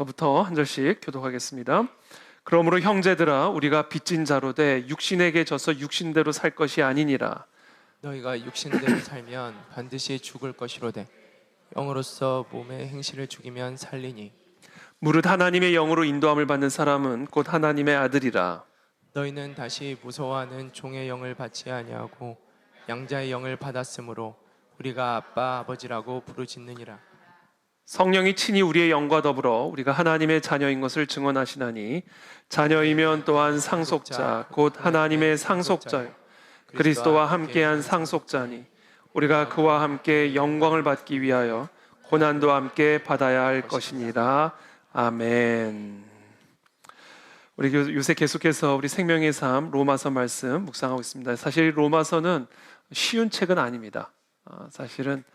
저부터 한 절씩 교독하겠습니다. 그러므로 형제들아 우리가 빚진 자로 돼 육신에게 져서 육신대로 살 것이 아니니라. 너희가 육신대로 살면 반드시 죽을 것이로되 영으로서 몸의 행실을 죽이면 살리니. 무릇 하나님의 영으로 인도함을 받는 사람은 곧 하나님의 아들이라. 너희는 다시 무서워하는 종의 영을 받지 아니하고 양자의 영을 받았으므로 우리가 아빠 아버지라고 부르짖느니라. 성령이 친히 우리의 영과 더불어 우리가 하나님의 자녀인 것을 증언하시나니 자녀이면 또한 상속자 곧 하나님의 상속자요 그리스도와 함께한 상속자니 우리가 그와 함께 영광을 받기 위하여 고난도 함께 받아야 할 것이니라. 아멘. 우리 요새 계속해서 우리 생명의 삶 로마서 말씀 묵상하고 있습니다. 사실 로마서는 쉬운 책은 아닙니다. 사실은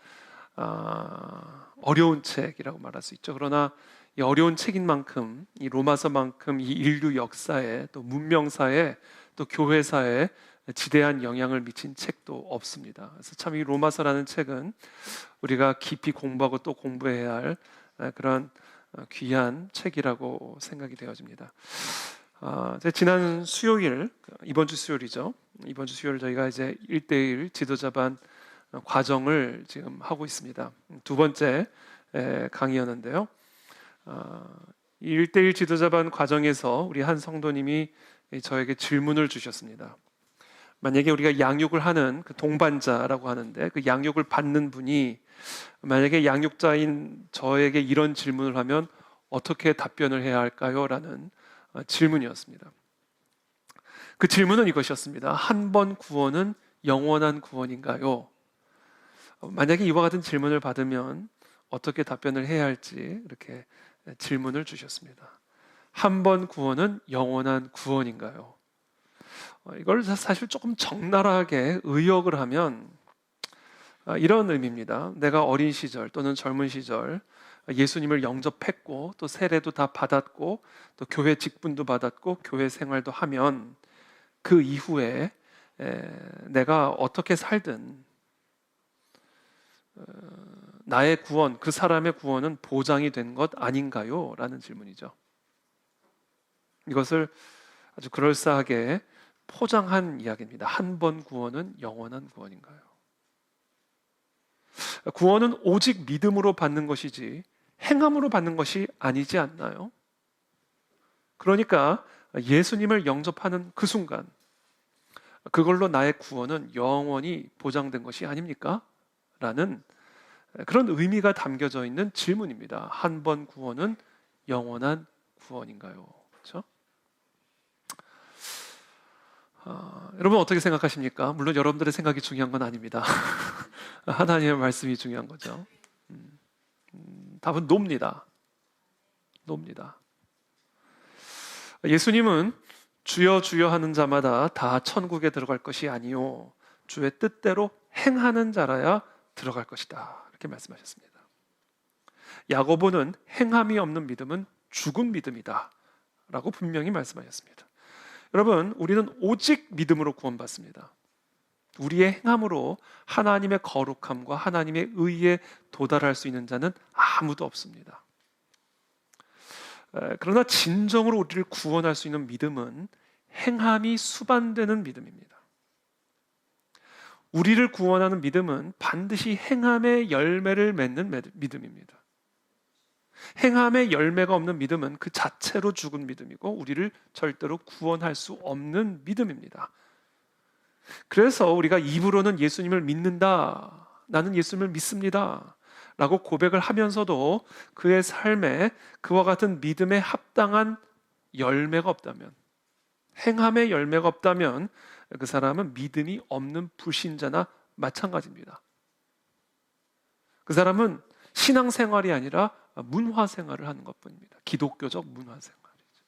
어려운 책이라고 말할 수 있죠. 그러나 이 어려운 책인 만큼 이 로마서만큼 이 인류 역사에 또 문명사에 또 교회사에 지대한 영향을 미친 책도 없습니다. 그래서 참 이 로마서라는 책은 우리가 깊이 공부하고 또 공부해야 할 그런 귀한 책이라고 생각이 되어집니다. 지난 수요일, 이번 주 수요일이죠. 이번 주 수요일 저희가 이제 1대1 지도자반 과정을 지금 하고 있습니다. 두 번째 강의였는데요. 이 1대1 지도자반 과정에서 우리 한 성도님이 저에게 질문을 주셨습니다. 만약에 우리가 양육을 하는 그 동반자라고 하는데 그 양육을 받는 분이 만약에 양육자인 저에게 이런 질문을 하면 어떻게 답변을 해야 할까요? 라는 질문이었습니다. 그 질문은 이것이었습니다. 한 번 구원은 영원한 구원인가요? 만약에 이와 같은 질문을 받으면 어떻게 답변을 해야 할지 이렇게 질문을 주셨습니다. 한 번 구원은 영원한 구원인가요? 이걸 사실 조금 적나라하게 의역을 하면 이런 의미입니다. 내가 어린 시절 또는 젊은 시절 예수님을 영접했고 또 세례도 다 받았고 또 교회 직분도 받았고 교회 생활도 하면 그 이후에 내가 어떻게 살든 나의 구원, 그 사람의 구원은 보장이 된 것 아닌가요? 라는 질문이죠. 이것을 아주 그럴싸하게 포장한 이야기입니다. 한 번 구원은 영원한 구원인가요? 구원은 오직 믿음으로 받는 것이지 행함으로 받는 것이 아니지 않나요? 그러니까 예수님을 영접하는 그 순간 그걸로 나의 구원은 영원히 보장된 것이 아닙니까? 라는 그런 의미가 담겨져 있는 질문입니다. 한 번 구원은 영원한 구원인가요? 그렇죠? 여러분 어떻게 생각하십니까? 물론 여러분들의 생각이 중요한 건 아닙니다. 하나님의 말씀이 중요한 거죠. 답은 노입니다. 노입니다. 예수님은 주여 주여 하는 자마다 다 천국에 들어갈 것이 아니요 주의 뜻대로 행하는 자라야 들어갈 것이다. 이렇게 말씀하셨습니다. 야고보는 행함이 없는 믿음은 죽은 믿음이다 라고 분명히 말씀하셨습니다. 여러분, 우리는 오직 믿음으로 구원받습니다. 우리의 행함으로 하나님의 거룩함과 하나님의 의에 도달할 수 있는 자는 아무도 없습니다. 그러나 진정으로 우리를 구원할 수 있는 믿음은 행함이 수반되는 믿음입니다. 우리를 구원하는 믿음은 반드시 행함의 열매를 맺는 믿음입니다. 행함의 열매가 없는 믿음은 그 자체로 죽은 믿음이고 우리를 절대로 구원할 수 없는 믿음입니다. 그래서 우리가 입으로는 예수님을 믿는다, 나는 예수님을 믿습니다 라고 고백을 하면서도 그의 삶에 그와 같은 믿음에 합당한 열매가 없다면, 행함의 열매가 없다면 그 사람은 믿음이 없는 불신자나 마찬가지입니다. 그 사람은 신앙생활이 아니라 문화생활을 하는 것뿐입니다. 기독교적 문화생활이죠.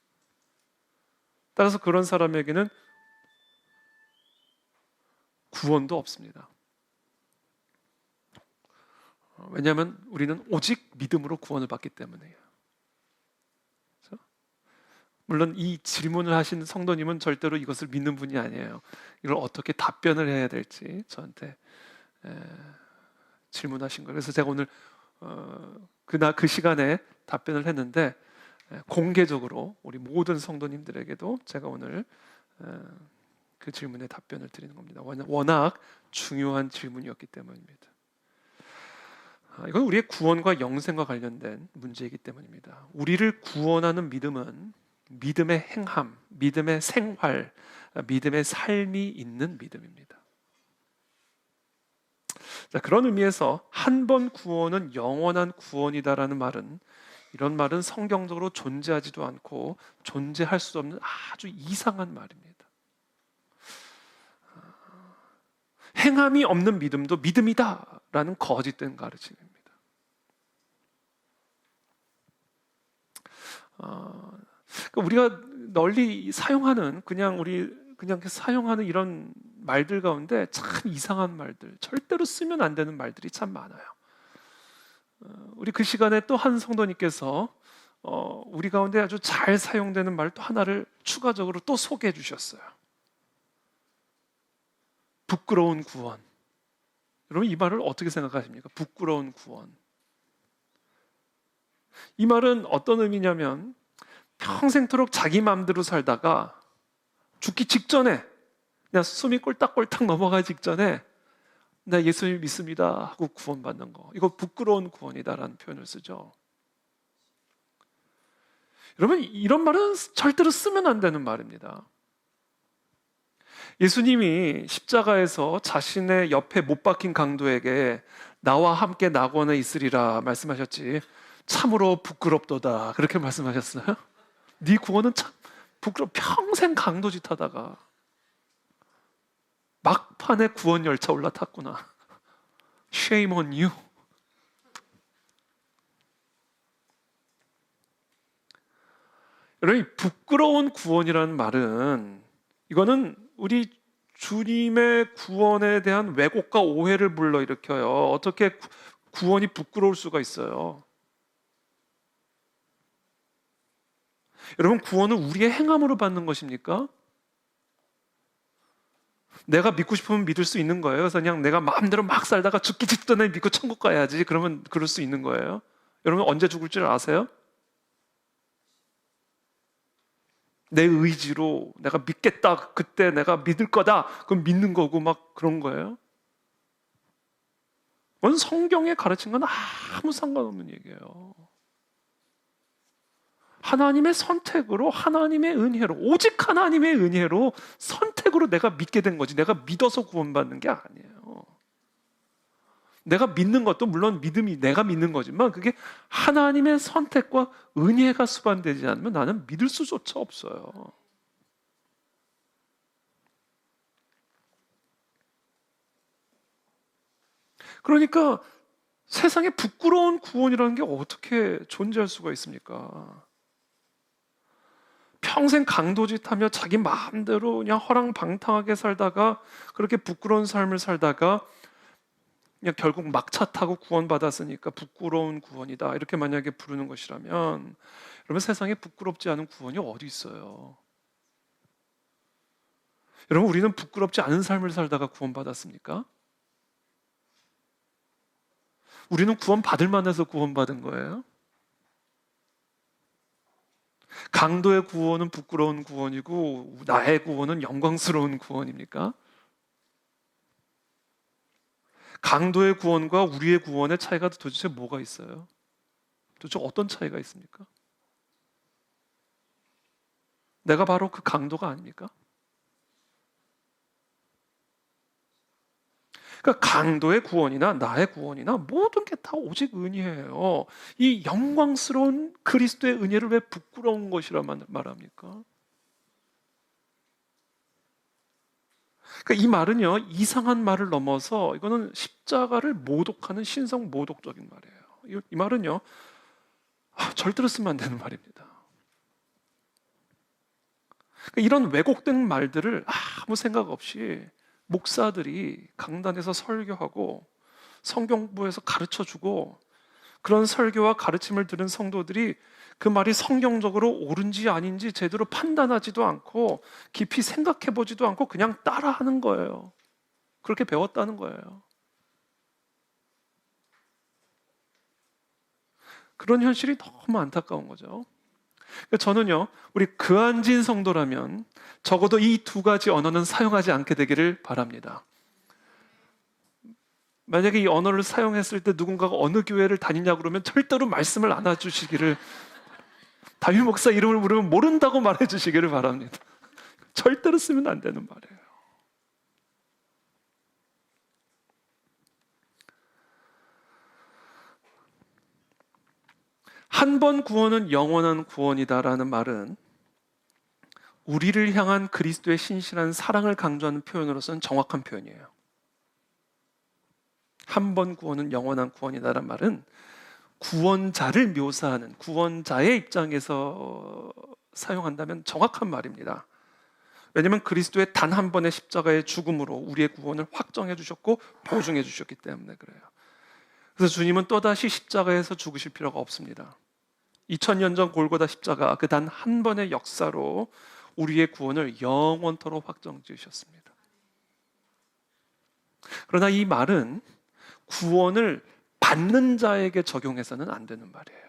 따라서 그런 사람에게는 구원도 없습니다. 왜냐하면 우리는 오직 믿음으로 구원을 받기 때문에요. 그렇죠? 물론 이 질문을 하신 성도님은 절대로 이것을 믿는 분이 아니에요. 이걸 어떻게 답변을 해야 될지 저한테 질문하신 거예요. 그래서 제가 오늘 그 시간에 답변을 했는데 공개적으로 우리 모든 성도님들에게도 제가 오늘 그 질문에 답변을 드리는 겁니다. 워낙 중요한 질문이었기 때문입니다. 이건 우리의 구원과 영생과 관련된 문제이기 때문입니다. 우리를 구원하는 믿음은 믿음의 행함, 믿음의 생활, 믿음의 삶이 있는 믿음입니다. 자, 그런 의미에서 한 번 구원은 영원한 구원이다라는 말은, 이런 말은 성경적으로 존재하지도 않고 존재할 수 없는 아주 이상한 말입니다. 행함이 없는 믿음도 믿음이다라는 거짓된 가르침입니다. 그러니까 우리가 널리 사용하는 그냥 사용하는 이런 말들 가운데 참 이상한 말들, 절대로 쓰면 안 되는 말들이 참 많아요. 우리 그 시간에 또 한 성도님께서 우리 가운데 아주 잘 사용되는 말 또 하나를 추가적으로 또 소개해 주셨어요. 부끄러운 구원. 여러분 이 말을 어떻게 생각하십니까? 부끄러운 구원. 이 말은 어떤 의미냐면 평생토록 자기 마음대로 살다가 죽기 직전에, 그냥 숨이 꼴딱꼴딱 넘어가기 직전에 나 예수님 믿습니다 하고 구원받는 거, 이거 부끄러운 구원이다라는 표현을 쓰죠. 여러분 이런 말은 절대로 쓰면 안 되는 말입니다. 예수님이 십자가에서 자신의 옆에 못 박힌 강도에게 나와 함께 낙원에 있으리라 말씀하셨지, 참으로 부끄럽도다 그렇게 말씀하셨어요? 네 구원은 참 부끄러워. 평생 강도짓 하다가 막판에 구원 열차 올라탔구나. Shame on you. 여러분, 부끄러운 구원이라는 말은, 이거는 우리 주님의 구원에 대한 왜곡과 오해를 불러일으켜요. 어떻게 구원이 부끄러울 수가 있어요? 여러분, 구원은 우리의 행함으로 받는 것입니까? 내가 믿고 싶으면 믿을 수 있는 거예요. 그래서 그냥 내가 마음대로 막 살다가 죽기 직전에 믿고 천국 가야지, 그러면 그럴 수 있는 거예요. 여러분 언제 죽을 줄 아세요? 내 의지로 내가 믿겠다, 그때 내가 믿을 거다, 그럼 믿는 거고 막 그런 거예요. 그건 성경에 가르친 건 아무 상관없는 얘기예요. 하나님의 선택으로, 하나님의 은혜로, 오직 하나님의 은혜로 선택으로 내가 믿게 된 거지, 내가 믿어서 구원받는 게 아니에요. 내가 믿는 것도 물론 믿음이 내가 믿는 거지만 그게 하나님의 선택과 은혜가 수반되지 않으면 나는 믿을 수조차 없어요. 그러니까 세상에 부끄러운 구원이라는 게 어떻게 존재할 수가 있습니까? 평생 강도짓하며 자기 마음대로 그냥 허랑방탕하게 살다가, 그렇게 부끄러운 삶을 살다가 그냥 결국 막차 타고 구원받았으니까 부끄러운 구원이다, 이렇게 만약에 부르는 것이라면, 여러분 세상에 부끄럽지 않은 구원이 어디 있어요? 여러분 우리는 부끄럽지 않은 삶을 살다가 구원받았습니까? 우리는 구원받을 만해서 구원받은 거예요? 강도의 구원은 부끄러운 구원이고 나의 구원은 영광스러운 구원입니까? 강도의 구원과 우리의 구원의 차이가 도대체 뭐가 있어요? 도대체 어떤 차이가 있습니까? 내가 바로 그 강도가 아닙니까? 그러니까 강도의 구원이나 나의 구원이나 모든 게 다 오직 은혜예요. 이 영광스러운 그리스도의 은혜를 왜 부끄러운 것이라 말합니까? 그러니까 이 말은요, 이상한 말을 넘어서 이거는 십자가를 모독하는 신성 모독적인 말이에요. 이 말은요, 절대로 쓰면 안 되는 말입니다. 그러니까 이런 왜곡된 말들을 아무 생각 없이 목사들이 강단에서 설교하고 성경부에서 가르쳐주고, 그런 설교와 가르침을 들은 성도들이 그 말이 성경적으로 옳은지 아닌지 제대로 판단하지도 않고 깊이 생각해보지도 않고 그냥 따라하는 거예요. 그렇게 배웠다는 거예요. 그런 현실이 너무 안타까운 거죠. 그러니까 저는요, 우리 그안진 성도라면 적어도 이 두 가지 언어는 사용하지 않게 되기를 바랍니다. 만약에 이 언어를 사용했을 때 누군가가 어느 교회를 다니냐고 그러면 절대로 말씀을 안 해주시기를, 담임 목사 이름을 부르면 모른다고 말해 주시기를 바랍니다. 절대로 쓰면 안 되는 말이에요. 한 번 구원은 영원한 구원이다라는 말은 우리를 향한 그리스도의 신실한 사랑을 강조하는 표현으로서는 정확한 표현이에요. 한 번 구원은 영원한 구원이다라는 말은 구원자를 묘사하는, 구원자의 입장에서 사용한다면 정확한 말입니다. 왜냐하면 그리스도의 단 한 번의 십자가의 죽음으로 우리의 구원을 확정해 주셨고 보증해 주셨기 때문에 그래요. 그래서 주님은 또다시 십자가에서 죽으실 필요가 없습니다. 2000년 전 골고다 십자가 그 단 한 번의 역사로 우리의 구원을 영원토록 확정 지으셨습니다. 그러나 이 말은 구원을 받는 자에게 적용해서는 안 되는 말이에요.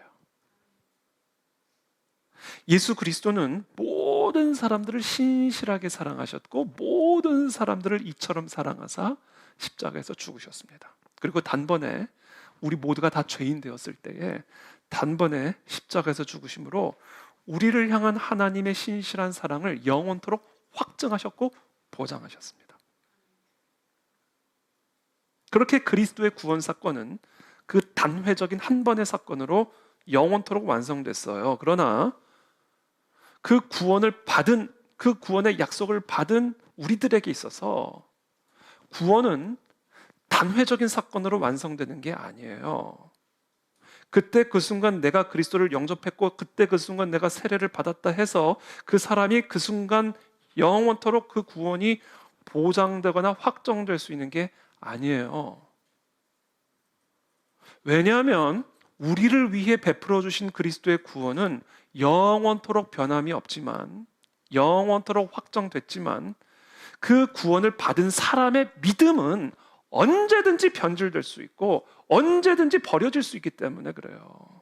예수 그리스도는 모든 사람들을 신실하게 사랑하셨고 모든 사람들을 이처럼 사랑하사 십자가에서 죽으셨습니다. 그리고 단번에 우리 모두가 다 죄인 되었을 때에 단번에 십자가에서 죽으심으로 우리를 향한 하나님의 신실한 사랑을 영원토록 확증하셨고 보장하셨습니다. 그렇게 그리스도의 구원 사건은 그 단회적인 한 번의 사건으로 영원토록 완성됐어요. 그러나 그 구원을 받은, 그 구원의 약속을 받은 우리들에게 있어서 구원은 단회적인 사건으로 완성되는 게 아니에요. 그때 그 순간 내가 그리스도를 영접했고 그때 그 순간 내가 세례를 받았다 해서 그 사람이 그 순간 영원토록 그 구원이 보장되거나 확정될 수 있는 게 아니에요. 왜냐하면 우리를 위해 베풀어 주신 그리스도의 구원은 영원토록 변함이 없지만, 영원토록 확정됐지만 그 구원을 받은 사람의 믿음은 언제든지 변질될 수 있고 언제든지 버려질 수 있기 때문에 그래요.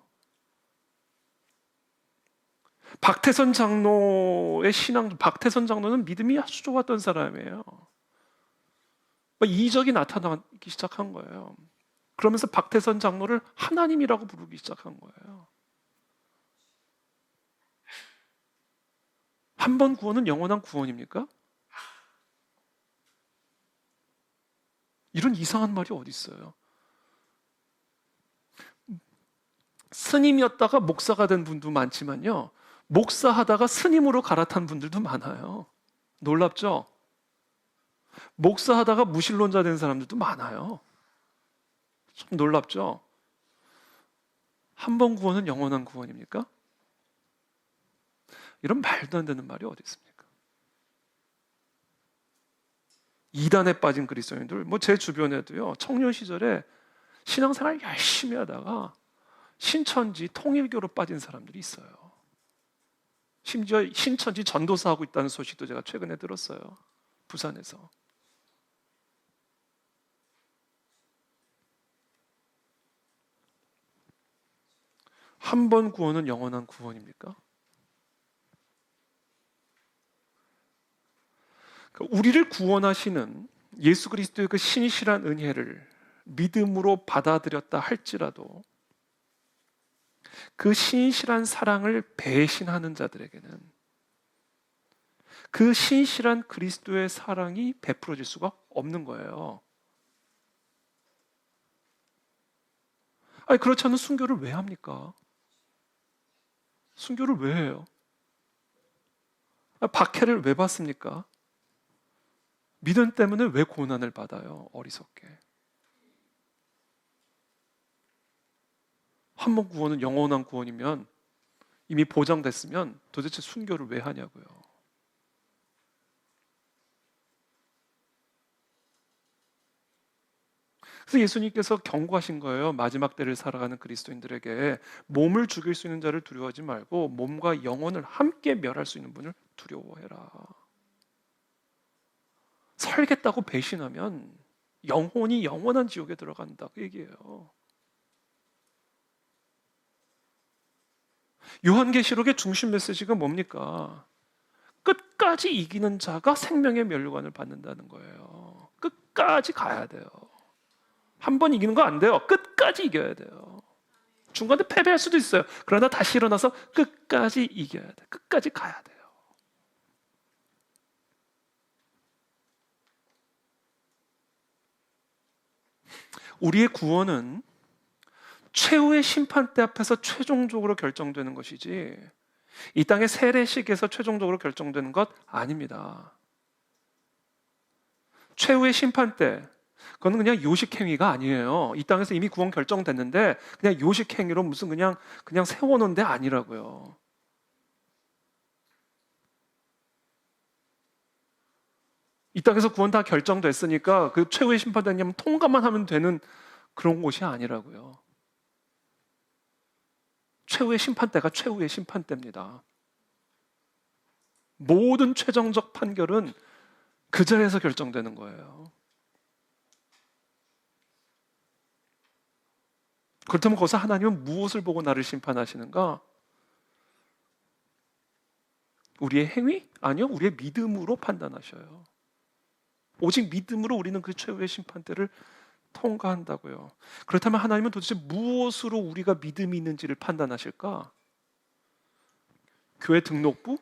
박태선 장로의 신앙, 박태선 장로는 믿음이 아주 좋았던 사람이에요. 이적이 나타나기 시작한 거예요. 그러면서 박태선 장로를 하나님이라고 부르기 시작한 거예요. 한 번 구원은 영원한 구원입니까? 이런 이상한 말이 어디 있어요? 스님이었다가 목사가 된 분도 많지만요, 목사하다가 스님으로 갈아탄 분들도 많아요. 놀랍죠? 목사하다가 무신론자 된 사람들도 많아요. 좀 놀랍죠? 한 번 구원은 영원한 구원입니까? 이런 말도 안 되는 말이 어디 있습니까? 이단에 빠진 그리스도인들, 제 주변에도요, 청년 시절에 신앙생활 열심히 하다가 신천지 통일교로 빠진 사람들이 있어요. 심지어 신천지 전도사하고 있다는 소식도 제가 최근에 들었어요. 부산에서. 한 번 구원은 영원한 구원입니까? 우리를 구원하시는 예수 그리스도의 그 신실한 은혜를 믿음으로 받아들였다 할지라도 그 신실한 사랑을 배신하는 자들에게는 그 신실한 그리스도의 사랑이 베풀어질 수가 없는 거예요. 아니, 그렇지 않으면 순교를 왜 합니까? 순교를 왜 해요? 박해를 왜 받습니까? 믿음 때문에 왜 고난을 받아요? 어리석게. 한 번 구원은 영원한 구원이면, 이미 보장됐으면 도대체 순교를 왜 하냐고요. 그래서 예수님께서 경고하신 거예요. 마지막 때를 살아가는 그리스도인들에게 몸을 죽일 수 있는 자를 두려워하지 말고 몸과 영혼을 함께 멸할 수 있는 분을 두려워해라. 살겠다고 배신하면 영혼이 영원한 지옥에 들어간다, 그 얘기예요. 요한계시록의 중심 메시지가 뭡니까? 끝까지 이기는 자가 생명의 면류관을 받는다는 거예요. 끝까지 가야 돼요. 한 번 이기는 거 안 돼요. 끝까지 이겨야 돼요. 중간에 패배할 수도 있어요. 그러나 다시 일어나서 끝까지 이겨야 돼. 끝까지 가야 돼요. 우리의 구원은 최후의 심판대 앞에서 최종적으로 결정되는 것이지 이 땅의 세례식에서 최종적으로 결정되는 것 아닙니다. 최후의 심판대, 그건 그냥 요식행위가 아니에요. 이 땅에서 이미 구원 결정됐는데 그냥 요식행위로 무슨 그냥 세워놓은 데 아니라고요. 이 땅에서 구원 다 결정됐으니까 그 최후의 심판대냐면 통과만 하면 되는 그런 곳이 아니라고요. 최후의 심판대가 최후의 심판대입니다. 모든 최종적 판결은 그 자리에서 결정되는 거예요. 그렇다면 거기서 하나님은 무엇을 보고 나를 심판하시는가? 우리의 행위? 아니요, 우리의 믿음으로 판단하셔요. 오직 믿음으로 우리는 그 최후의 심판대를 통과한다고요. 그렇다면 하나님은 도대체 무엇으로 우리가 믿음이 있는지를 판단하실까? 교회 등록부?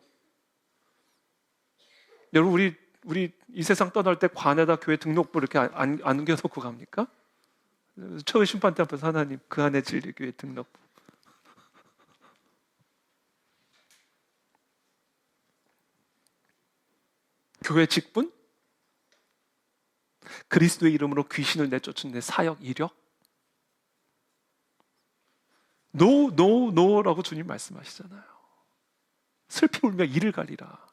여러분 우리 이 세상 떠날 때 관에다 교회 등록부 이렇게 안겨놓고 갑니까? 최후의 심판대 앞에서 하나님 그 안에 진리 교회 등록부. 교회 직분? 그리스도의 이름으로 귀신을 내쫓은 내 사역 이력? No, no, no라고 주님 말씀하시잖아요. 슬피 울며 이를 가리라.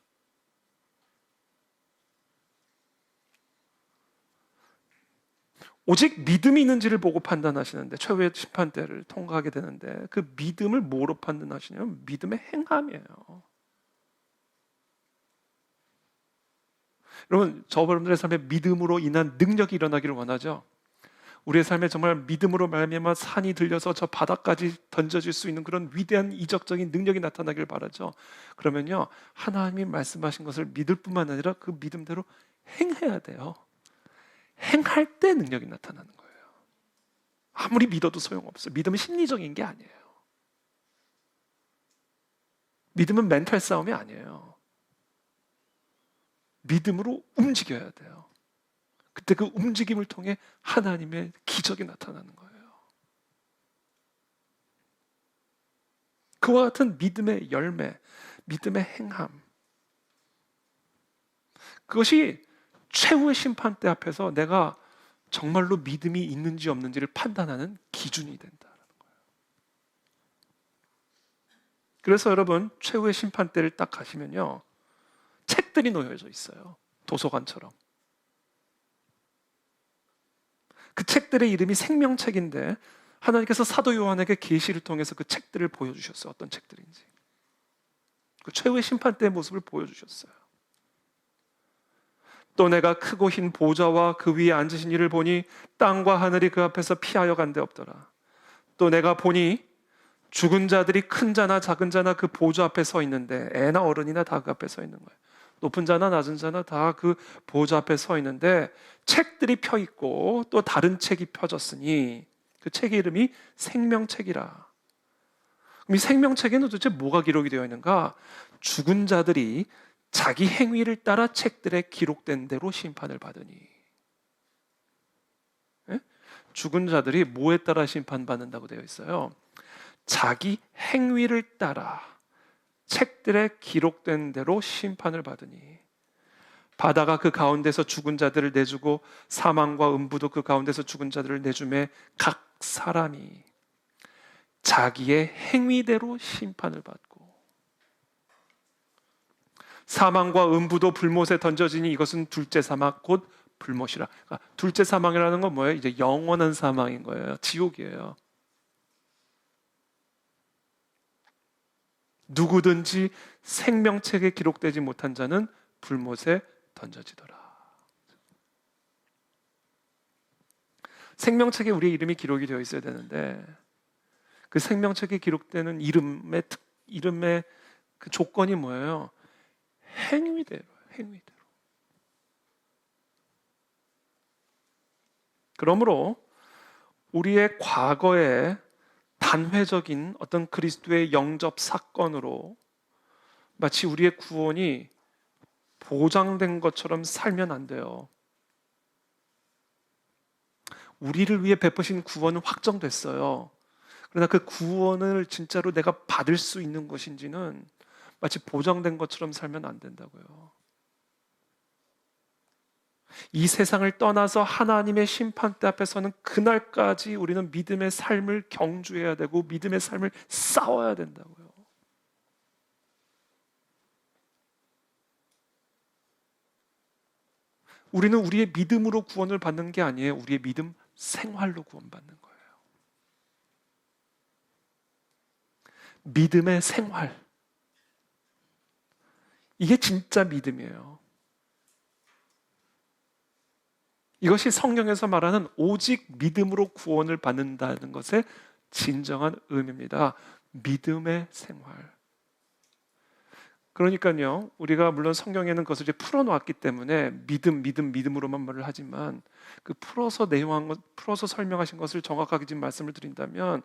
오직 믿음이 있는지를 보고 판단하시는데 최후의 심판대를 통과하게 되는데 그 믿음을 뭐로 판단하시냐면 믿음의 행함이에요. 여러분, 여러분들의 삶에 믿음으로 인한 능력이 일어나기를 원하죠. 우리의 삶에 정말 믿음으로 말미암아 산이 들려서 저 바닥까지 던져질 수 있는 그런 위대한 이적적인 능력이 나타나길 바라죠. 그러면요, 하나님이 말씀하신 것을 믿을 뿐만 아니라 그 믿음대로 행해야 돼요. 행할 때 능력이 나타나는 거예요. 아무리 믿어도 소용없어요. 믿음은 심리적인 게 아니에요. 믿음은 멘탈 싸움이 아니에요. 믿음으로 움직여야 돼요. 그때 그 움직임을 통해 하나님의 기적이 나타나는 거예요. 그와 같은 믿음의 열매, 믿음의 행함, 그것이 최후의 심판대 앞에서 내가 정말로 믿음이 있는지 없는지를 판단하는 기준이 된다는 거예요. 그래서 여러분, 최후의 심판대를 딱 가시면요, 책들이 놓여져 있어요. 도서관처럼. 그 책들의 이름이 생명책인데 하나님께서 사도 요한에게 계시를 통해서 그 책들을 보여주셨어요. 어떤 책들인지. 그 최후의 심판대의 모습을 보여주셨어요. 또 내가 크고 흰 보좌와 그 위에 앉으신 이를 보니 땅과 하늘이 그 앞에서 피하여 간 데 없더라. 또 내가 보니 죽은 자들이 큰 자나 작은 자나 그 보좌 앞에 서 있는데, 애나 어른이나 다 그 앞에 서 있는 거예요. 높은 자나 낮은 자나 다 그 보좌 앞에 서 있는데 책들이 펴 있고 또 다른 책이 펴졌으니 그 책의 이름이 생명책이라. 그럼 이 생명책에는 도대체 뭐가 기록이 되어 있는가? 죽은 자들이 자기 행위를 따라 책들에 기록된 대로 심판을 받으니. 예? 죽은 자들이 뭐에 따라 심판받는다고 되어 있어요? 자기 행위를 따라 책들에 기록된 대로 심판을 받으니. 바다가 그 가운데서 죽은 자들을 내주고 사망과 음부도 그 가운데서 죽은 자들을 내주매 각 사람이 자기의 행위대로 심판을 받고, 사망과 음부도 불못에 던져지니 이것은 둘째 사망 곧 불못이라. 그러니까 둘째 사망이라는 건 뭐예요? 이제 영원한 사망인 거예요. 지옥이에요. 누구든지 생명책에 기록되지 못한 자는 불못에 던져지더라. 생명책에 우리의 이름이 기록이 되어 있어야 되는데 그 생명책에 기록되는 이름의 이름의 그 조건이 뭐예요? 행위대로, 행위대로. 그러므로 우리의 과거의 단회적인 어떤 그리스도의 영접 사건으로 마치 우리의 구원이 보장된 것처럼 살면 안 돼요. 우리를 위해 베푸신 구원은 확정됐어요. 그러나 그 구원을 진짜로 내가 받을 수 있는 것인지는 마치 보장된 것처럼 살면 안 된다고요. 이 세상을 떠나서 하나님의 심판대 앞에 서는 그날까지 우리는 믿음의 삶을 경주해야 되고 믿음의 삶을 싸워야 된다고요. 우리는 우리의 믿음으로 구원을 받는 게 아니에요. 우리의 믿음 생활로 구원받는 거예요. 믿음의 생활. 이게 진짜 믿음이에요. 이것이 성경에서 말하는 오직 믿음으로 구원을 받는다는 것의 진정한 의미입니다. 믿음의 생활. 그러니까요, 우리가 물론 성경에는 그것을 이제 풀어놓았기 때문에 믿음으로만 말을 하지만 그 풀어서 설명하신 것을 정확하게 지금 말씀을 드린다면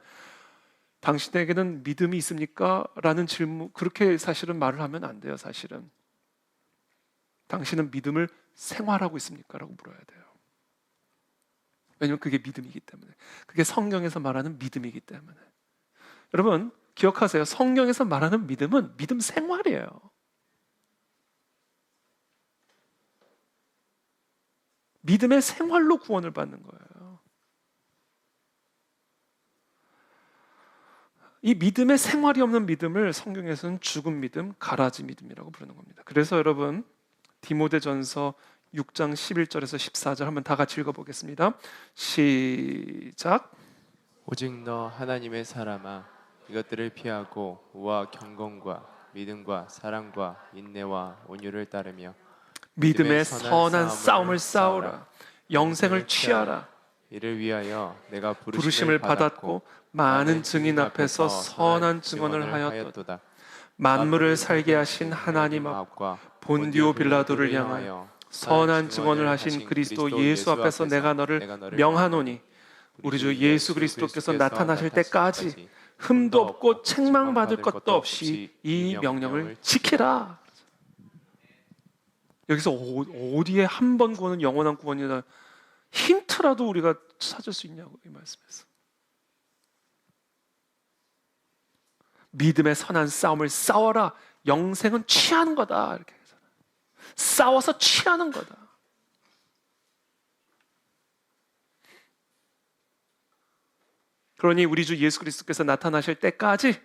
당신에게는 믿음이 있습니까? 라는 질문, 그렇게 사실은 말을 하면 안 돼요, 사실은. 당신은 믿음을 생활하고 있습니까? 라고 물어야 돼요. 왜냐하면 그게 믿음이기 때문에. 그게 성경에서 말하는 믿음이기 때문에. 여러분, 기억하세요. 성경에서 말하는 믿음은 믿음 생활이에요. 믿음의 생활로 구원을 받는 거예요. 이 믿음의 생활이 없는 믿음을 성경에서는 죽은 믿음, 가라지 믿음이라고 부르는 겁니다. 그래서 여러분, 디모데전서 6장 11절에서 14절 한번 다 같이 읽어보겠습니다. 시작. 오직 너 하나님의 사람아, 이것들을 피하고 우와 경건과 믿음과 사랑과 인내와 온유를 따르며 믿음의 선한 싸움을 싸우라. 영생을 취하라. 이를 위하여 내가 부르심을 받았고 많은 증인 앞에서 선한 증언을 하였도다. 만물을 살게 하신 하나님 앞과 본디오 빌라도를 향하여 선한 증언을 하신 그리스도 예수 앞에서 내가 너를 명하노니 우리 주 예수 그리스도께서 나타나실 때까지 흠도 없고 책망받을 것도 없이 이 명령을 지키라. 여기서 어디에 한 번 구원은 영원한 구원이다 힌트라도 우리가 찾을 수 있냐고 이 말씀에서. 믿음의 선한 싸움을 싸워라. 영생은 취하는 거다. 이렇게 하잖아요. 싸워서 취하는 거다. 그러니 우리 주 예수 그리스도께서 나타나실 때까지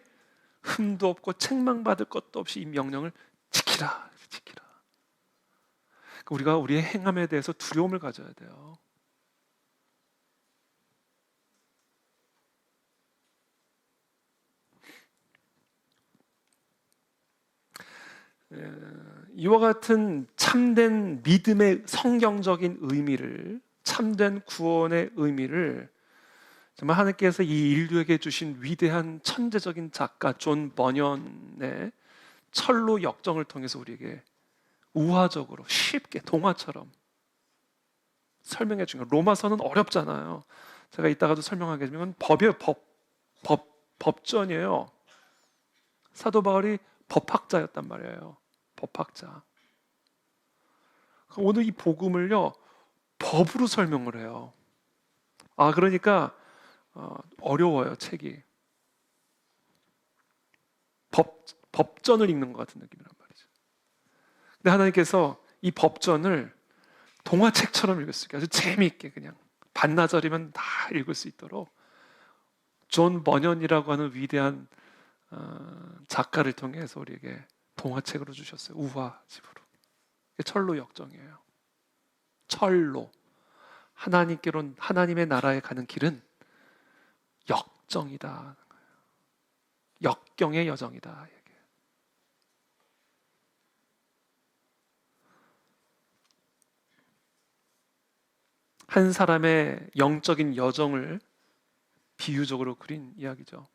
흠도 없고 책망받을 것도 없이 이 명령을 지키라. 지키라. 우리가 우리의 행함에 대해서 두려움을 가져야 돼요. 이와 같은 참된 믿음의 성경적인 의미를, 참된 구원의 의미를 정말 하나님께서 이 인류에게 주신 위대한 천재적인 작가 존 버년의 철로 역정을 통해서 우리에게 우화적으로 쉽게 동화처럼 설명해 준 거예요. 로마서는 어렵잖아요. 제가 이따가도 설명하겠지만 법전이에요. 사도 바울이 법학자였단 말이에요. 법학자. 오늘 이 복음을요 법으로 설명을 해요. 그러니까 어려워요 책이. 법전을 읽는 것 같은 느낌이란 말이죠. 근데 하나님께서 이 법전을 동화책처럼 읽을 수 있게 아주 재미있게 그냥 반나절이면 다 읽을 수 있도록 존 버년이라고 하는 위대한 작가를 통해서 우리에게 동화책으로 주셨어요. 우화집으로. 철로 역정이에요. 철로. 하나님께로, 하나님의 나라에 가는 길은 역정이다. 역경의 여정이다. 한 사람의 영적인 여정을 비유적으로 그린 이야기죠.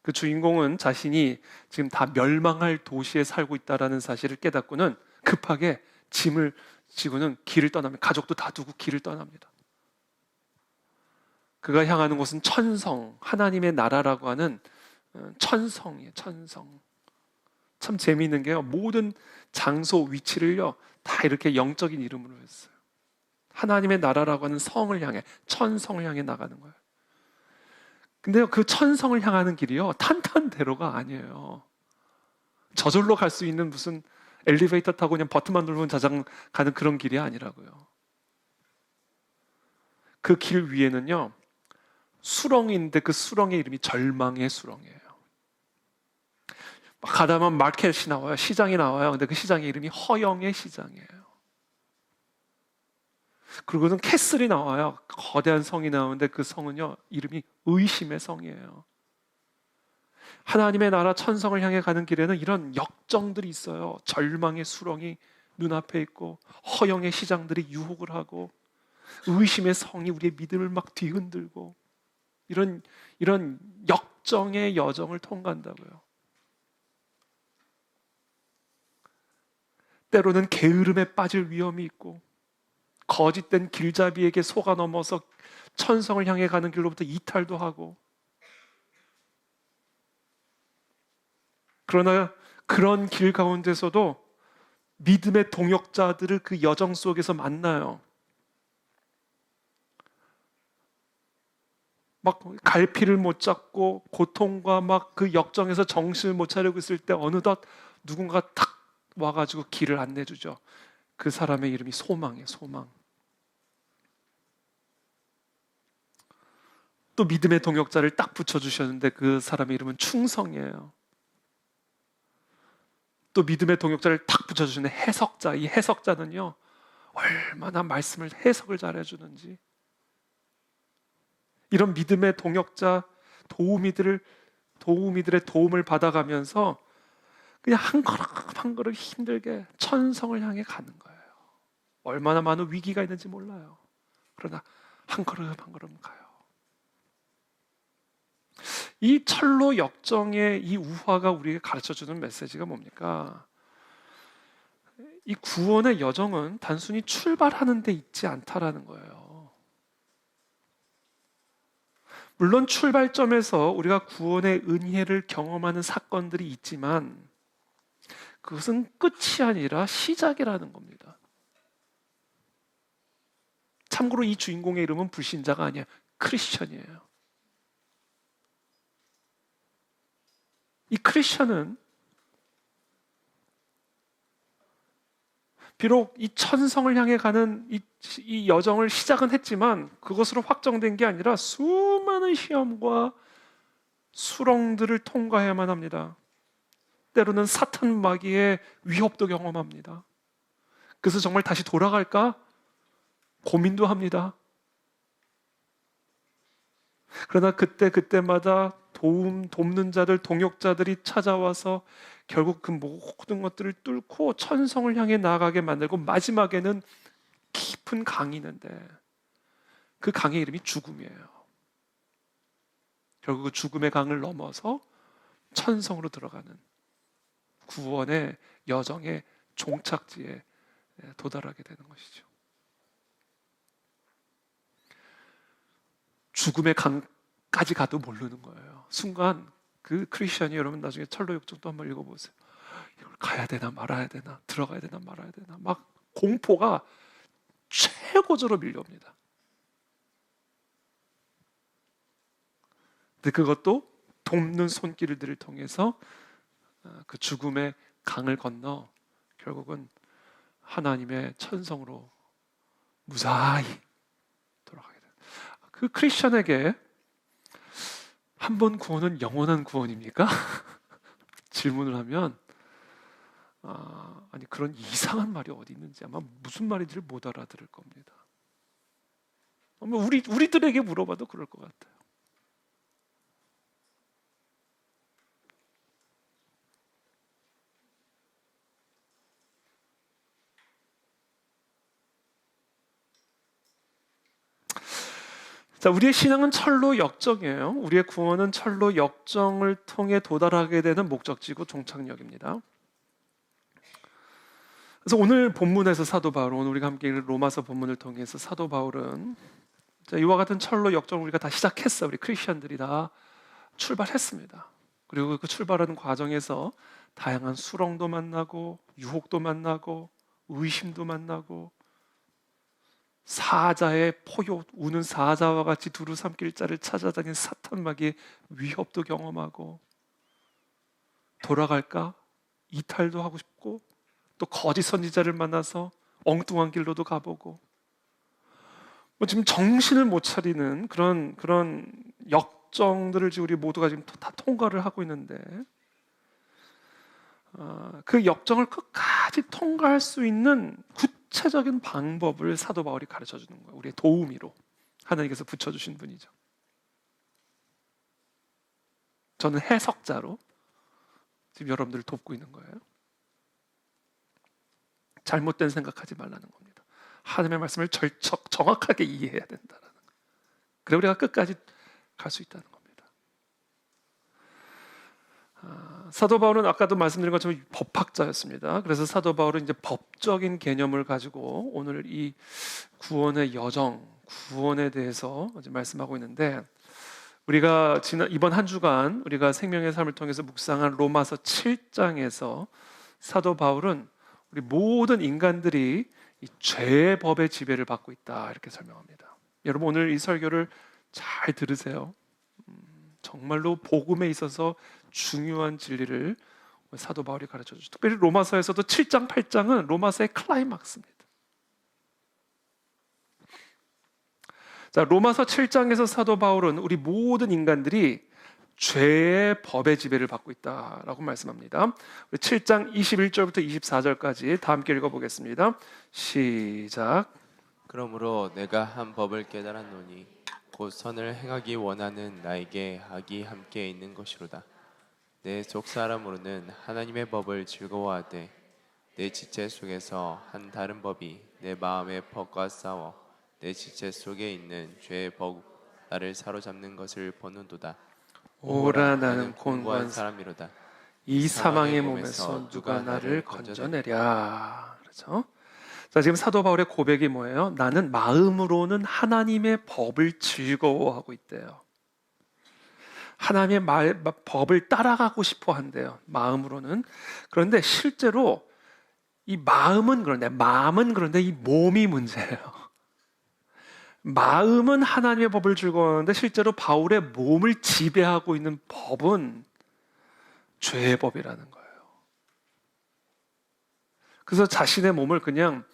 그 주인공은 자신이 지금 다 멸망할 도시에 살고 있다는 사실을 깨닫고는 급하게 짐을 지고는 길을 떠납니다. 가족도 다 두고 길을 떠납니다. 그가 향하는 곳은 천성, 하나님의 나라라고 하는 천성이에요. 천성. 참 재미있는 게요, 모든 장소, 위치를요 다 이렇게 영적인 이름으로 했어요. 하나님의 나라라고 하는 성을 향해, 천성을 향해 나가는 거예요. 근데요, 그 천성을 향하는 길이요 탄탄대로가 아니에요. 저절로 갈 수 있는 무슨 엘리베이터 타고 그냥 버튼만 누르면 자장 가는 그런 길이 아니라고요. 그 길 위에는요 수렁인데 그 수렁의 이름이 절망의 수렁이에요. 가다 보면 마켓이 나와요. 시장이 나와요. 근데 그 시장의 이름이 허영의 시장이에요. 그리고는 캐슬이 나와요. 거대한 성이 나오는데 그 성은요 이름이 의심의 성이에요. 하나님의 나라 천성을 향해 가는 길에는 이런 역정들이 있어요. 절망의 수렁이 눈앞에 있고 허영의 시장들이 유혹을 하고 의심의 성이 우리의 믿음을 막 뒤흔들고 이런 역정의 여정을 통과한다고요. 때로는 게으름에 빠질 위험이 있고 거짓된 길잡이에게 속아 넘어서 천성을 향해 가는 길로부터 이탈도 하고, 그러나 그런 길 가운데서도 믿음의 동역자들을 그 여정 속에서 만나요. 막 갈피를 못 잡고 고통과 막 그 역정에서 정신을 못 차리고 있을 때 어느덧 누군가 탁 와가지고 길을 안내 주죠. 그 사람의 이름이 소망이에요. 소망. 또 믿음의 동역자를 딱 붙여주셨는데 그 사람의 이름은 충성이에요. 또 믿음의 동역자를 딱 붙여주시는 해석자. 이 해석자는요 얼마나 말씀을 해석을 잘해주는지, 이런 믿음의 동역자 도우미들의 도움을 받아가면서 그냥 한 걸음 한 걸음 힘들게 천성을 향해 가는 거예요. 얼마나 많은 위기가 있는지 몰라요. 그러나 한 걸음 한 걸음 가요. 이 철로 역정의 이 우화가 우리에게 가르쳐주는 메시지가 뭡니까? 이 구원의 여정은 단순히 출발하는 데 있지 않다라는 거예요. 물론 출발점에서 우리가 구원의 은혜를 경험하는 사건들이 있지만 그것은 끝이 아니라 시작이라는 겁니다. 참고로 이 주인공의 이름은 불신자가 아니에요. 크리스천이에요. 이 크리스천은 비록 이 천성을 향해 가는 이 여정을 시작은 했지만 그것으로 확정된 게 아니라 수많은 시험과 수렁들을 통과해야만 합니다. 때로는 사탄 마귀의 위협도 경험합니다. 그래서 정말 다시 돌아갈까 고민도 합니다. 그러나 그때마다 돕는 자들, 동역자들이 찾아와서 결국 그 모든 것들을 뚫고 천성을 향해 나아가게 만들고, 마지막에는 깊은 강이 있는데 그 강의 이름이 죽음이에요. 결국 그 죽음의 강을 넘어서 천성으로 들어가는 구원의 여정의 종착지에 도달하게 되는 것이죠. 죽음의 강까지 가도 모르는 거예요. 순간 그 크리스천이, 여러분 나중에 철로 역정도 한번 읽어보세요. 이걸 가야 되나 말아야 되나, 들어가야 되나 말아야 되나, 막 공포가 최고조로 밀려옵니다. 근데 그것도 돕는 손길들을 통해서 그 죽음의 강을 건너 결국은 하나님의 천성으로 무사히 돌아가게 돼요. 그 크리스천에게 한 번 구원은 영원한 구원입니까? 질문을 하면 아니 그런 이상한 말이 어디 있는지, 아마 무슨 말인지를 못 알아들을 겁니다. 아마 우리들에게 물어봐도 그럴 것 같아요. 자, 우리의 신앙은 철로 역정이에요. 우리의 구원은 철로 역정을 통해 도달하게 되는 목적지고 종착역입니다. 그래서 오늘 본문에서 사도 바울, 오늘 우리가 함께 읽은 로마서 본문을 통해서 사도 바울은 자, 이와 같은 철로 역정을 우리가 다 시작했어. 우리 크리스천들이 다 출발했습니다. 그리고 그 출발하는 과정에서 다양한 수렁도 만나고 유혹도 만나고 의심도 만나고 사자의 포효, 우는 사자와 같이 두루 삼킬 자를 찾아다니는 사탄마귀의 위협도 경험하고 돌아갈까? 이탈도 하고 싶고 또 거짓 선지자를 만나서 엉뚱한 길로도 가보고 뭐 지금 정신을 못 차리는 그런 역정들을 지금 우리 모두가 지금 다 통과를 하고 있는데 그 역정을 끝까지 통과할 수 있는 구체적인 방법을 사도 바울이 가르쳐 주는 거예요. 우리의 도우미로 하나님께서 붙여주신 분이죠. 저는 해석자로 지금 여러분들을 돕고 있는 거예요. 잘못된 생각하지 말라는 겁니다. 하나님의 말씀을 정확하게 이해해야 된다는 거예요. 그래 우리가 끝까지 갈 수 있다는 겁니다. 사도 바울은 아까도 말씀드린 것처럼 법학자였습니다. 그래서 사도 바울은 이제 법적인 개념을 가지고 오늘 이 구원의 여정, 구원에 대해서 이제 말씀하고 있는데 우리가 이번 한 주간 우리가 생명의 삶을 통해서 묵상한 로마서 7장에서 사도 바울은 우리 모든 인간들이 이 죄의 법의 지배를 받고 있다 이렇게 설명합니다. 여러분 오늘 이 설교를 잘 들으세요. 정말로 복음에 있어서 중요한 진리를 사도 바울이 가르쳐 주죠. 특별히 로마서에서도 7장, 8장은 로마서의 클라이막스입니다. 자, 로마서 7장에서 사도 바울은 우리 모든 인간들이 죄의 법의 지배를 받고 있다라고 말씀합니다. 7장 21절부터 24절까지 다 함께 읽어보겠습니다. 시작. 그러므로 내가 한 법을 깨달았노니 곧 선을 행하기 원하는 나에게 악이 함께 있는 것이로다. 내 속사람으로는 하나님의 법을 즐거워하되 내 지체 속에서 한 다른 법이 내 마음의 법과 싸워 내 지체 속에 있는 죄의 법 나를 사로잡는 것을 보는도다. 오라 나는 곤고한 사람이로다. 이 사망의 몸에서 누가 나를 건져내랴. 그렇죠? 자, 지금 사도 바울의 고백이 뭐예요? 나는 마음으로는 하나님의 법을 즐거워하고 있대요. 하나님의 법을 따라가고 싶어 한대요. 마음으로는. 그런데 실제로 이 마음은 그런데 이 몸이 문제예요. 마음은 하나님의 법을 즐거워하는데 실제로 바울의 몸을 지배하고 있는 법은 죄의 법이라는 거예요. 그래서 자신의 몸을 그냥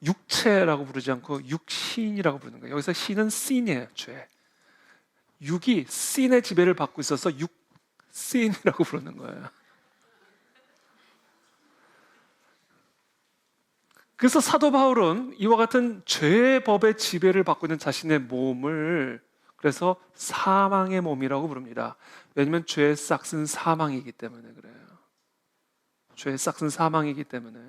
육체라고 부르지 않고 육신이라고 부르는 거예요. 여기서 신은 sin이에요, 죄. 육이 sin의 지배를 받고 있어서 육신이라고 부르는 거예요. 그래서 사도 바울은 이와 같은 죄의 법의 지배를 받고 있는 자신의 몸을 그래서 사망의 몸이라고 부릅니다. 왜냐하면 죄의 싹은 사망이기 때문에 그래요. 죄의 싹은 사망이기 때문에.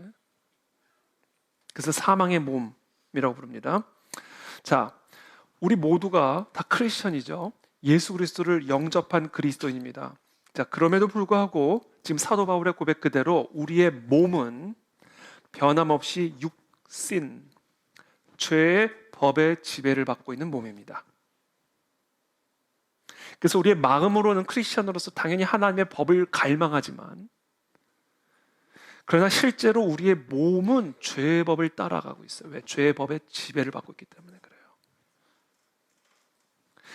그래서 사망의 몸이라고 부릅니다. 자, 우리 모두가 다 크리스천이죠. 예수 그리스도를 영접한 그리스도인입니다. 자, 그럼에도 불구하고 지금 사도 바울의 고백 그대로 우리의 몸은 변함없이 육신, 죄의 법의 지배를 받고 있는 몸입니다. 그래서 우리의 마음으로는 크리스천으로서 당연히 하나님의 법을 갈망하지만 그러나 실제로 우리의 몸은 죄의 법을 따라가고 있어요. 왜? 죄의 법의 지배를 받고 있기 때문에 그래요.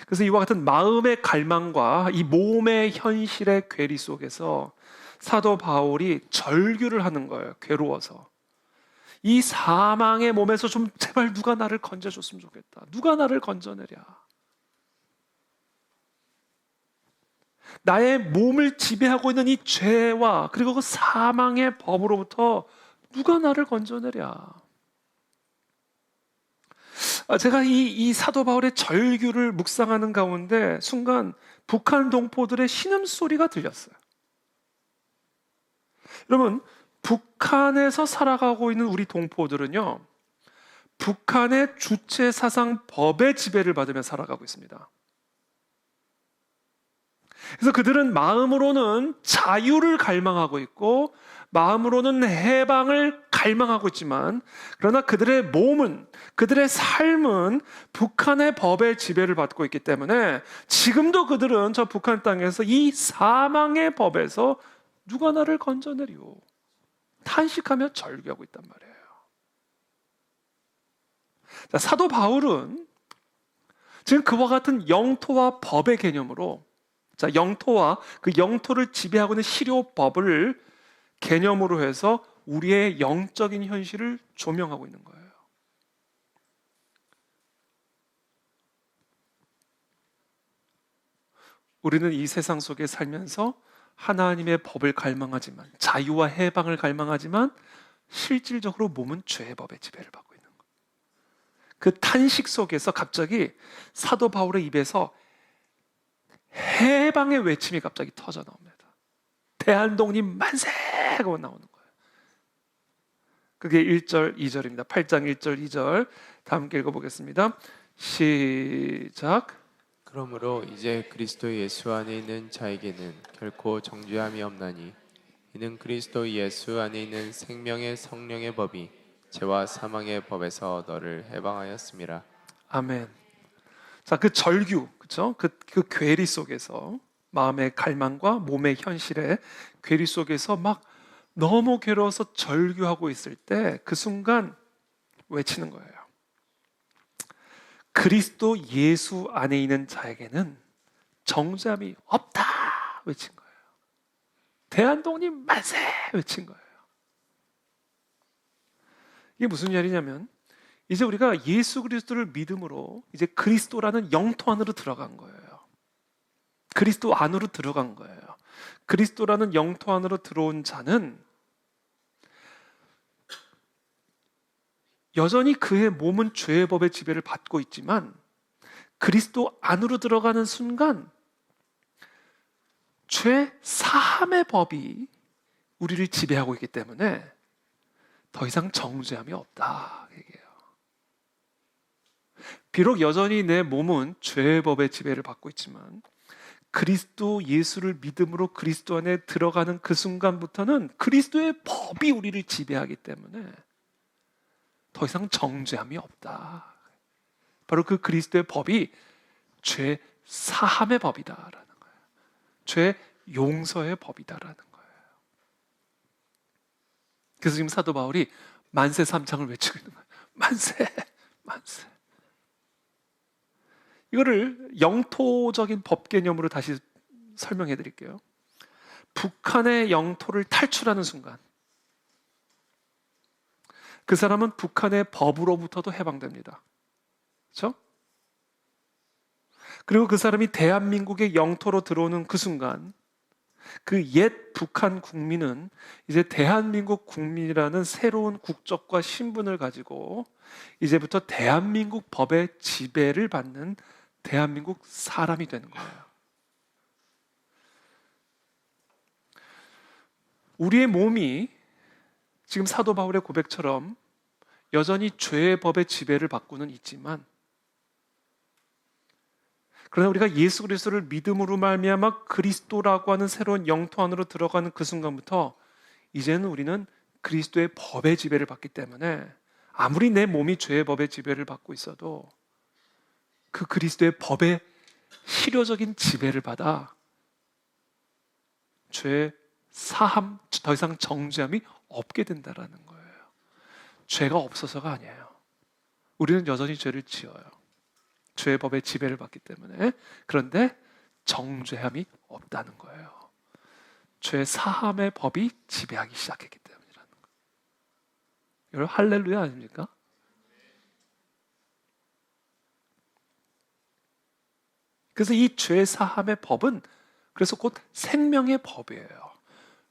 그래서 이와 같은 마음의 갈망과 이 몸의 현실의 괴리 속에서 사도 바울이 절규를 하는 거예요. 괴로워서. 이 사망의 몸에서 좀 제발 누가 나를 건져줬으면 좋겠다. 누가 나를 건져내랴. 나의 몸을 지배하고 있는 이 죄와 그리고 그 사망의 법으로부터 누가 나를 건져내랴. 제가 이 사도 바울의 절규를 묵상하는 가운데 순간 북한 동포들의 신음소리가 들렸어요. 여러분, 북한에서 살아가고 있는 우리 동포들은요, 북한의 주체 사상 법의 지배를 받으며 살아가고 있습니다. 그래서 그들은 마음으로는 자유를 갈망하고 있고 마음으로는 해방을 갈망하고 있지만, 그러나 그들의 몸은, 그들의 삶은 북한의 법의 지배를 받고 있기 때문에 지금도 그들은 저 북한 땅에서 이 사망의 법에서 누가 나를 건져내리오 탄식하며 절규하고 있단 말이에요. 자, 사도 바울은 지금 그와 같은 영토와 법의 개념으로, 자, 영토와 그 영토를 지배하고 있는 실효법을 개념으로 해서 우리의 영적인 현실을 조명하고 있는 거예요. 우리는 이 세상 속에 살면서 하나님의 법을 갈망하지만, 자유와 해방을 갈망하지만 실질적으로 몸은 죄의 법의 지배를 받고 있는 거예요. 그 탄식 속에서 갑자기 사도 바울의 입에서 해방의 외침이 갑자기 터져 나옵니다. 대한독립 만세! 하고 나오는 거예요. 그게 1절, 2절입니다. 8장 1절, 2절 다 함께 읽어보겠습니다. 시작. 그러므로 이제 그리스도 예수 안에 있는 자에게는 결코 정죄함이 없나니 이는 그리스도 예수 안에 있는 생명의 성령의 법이 죄와 사망의 법에서 너를 해방하였음이라. 아멘. 자, 그 절규, 그렇죠? 그 괴리 속에서, 마음의 갈망과 몸의 현실의 괴리 속에서 막 너무 괴로워서 절규하고 있을 때 그 순간 외치는 거예요. 그리스도 예수 안에 있는 자에게는 정죄함이 없다 외친 거예요. 대한독립 만세 외친 거예요. 이게 무슨 말이냐면, 이제 우리가 예수 그리스도를 믿음으로 이제 그리스도라는 영토 안으로 들어간 거예요. 그리스도 안으로 들어간 거예요. 그리스도라는 영토 안으로 들어온 자는 여전히 그의 몸은 죄의 법의 지배를 받고 있지만 그리스도 안으로 들어가는 순간 죄 사함의 법이 우리를 지배하고 있기 때문에 더 이상 정죄함이 없다 얘기해요. 비록 여전히 내 몸은 죄의 법의 지배를 받고 있지만 그리스도 예수를 믿음으로 그리스도 안에 들어가는 그 순간부터는 그리스도의 법이 우리를 지배하기 때문에 더 이상 정죄함이 없다. 바로 그 그리스도의 법이 죄 사함의 법이다라는 거예요. 죄 용서의 법이다라는 거예요. 그래서 지금 사도 바울이 만세 삼창을 외치고 있는 거예요. 만세, 만세. 이거를 영토적인 법 개념으로 다시 설명해 드릴게요. 북한의 영토를 탈출하는 순간 그 사람은 북한의 법으로부터도 해방됩니다. 그렇죠? 그리고 그 사람이 대한민국의 영토로 들어오는 그 순간 그 옛 북한 국민은 이제 대한민국 국민이라는 새로운 국적과 신분을 가지고 이제부터 대한민국 법의 지배를 받는 대한민국 사람이 되는 거예요. 우리의 몸이 지금 사도 바울의 고백처럼 여전히 죄의 법의 지배를 받고는 있지만, 그러나 우리가 예수 그리스도를 믿음으로 말미암아 그리스도라고 하는 새로운 영토 안으로 들어가는 그 순간부터 이제는 우리는 그리스도의 법의 지배를 받기 때문에 아무리 내 몸이 죄의 법의 지배를 받고 있어도 그 그리스도의 법의 실효적인 지배를 받아 죄 사함, 더 이상 정죄함이 없게 된다라는 거예요. 죄가 없어서가 아니에요. 우리는 여전히 죄를 지어요. 죄의 법의 지배를 받기 때문에. 그런데 정죄함이 없다는 거예요. 죄 사함의 법이 지배하기 시작했기 때문이라는 거예요. 여러분 할렐루야 아닙니까? 그래서 이 죄 사함의 법은 그래서 곧 생명의 법이에요.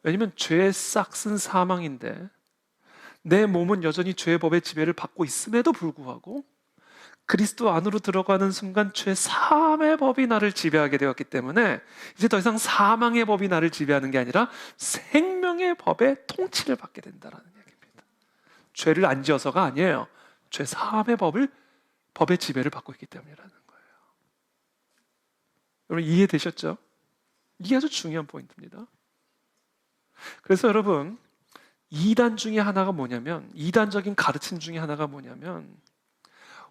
왜냐하면 죄의 싹은 사망인데 내 몸은 여전히 죄의 법의 지배를 받고 있음에도 불구하고 그리스도 안으로 들어가는 순간 죄 사함의 법이 나를 지배하게 되었기 때문에 이제 더 이상 사망의 법이 나를 지배하는 게 아니라 생명의 법의 통치를 받게 된다는 얘기입니다. 죄를 안 지어서가 아니에요. 죄 사함의 법의 지배를 받고 있기 때문이라는 거예요. 여러분 이해되셨죠? 이게 아주 중요한 포인트입니다. 그래서 여러분 이단 중에 하나가 뭐냐면, 이단적인 가르침 중에 하나가 뭐냐면,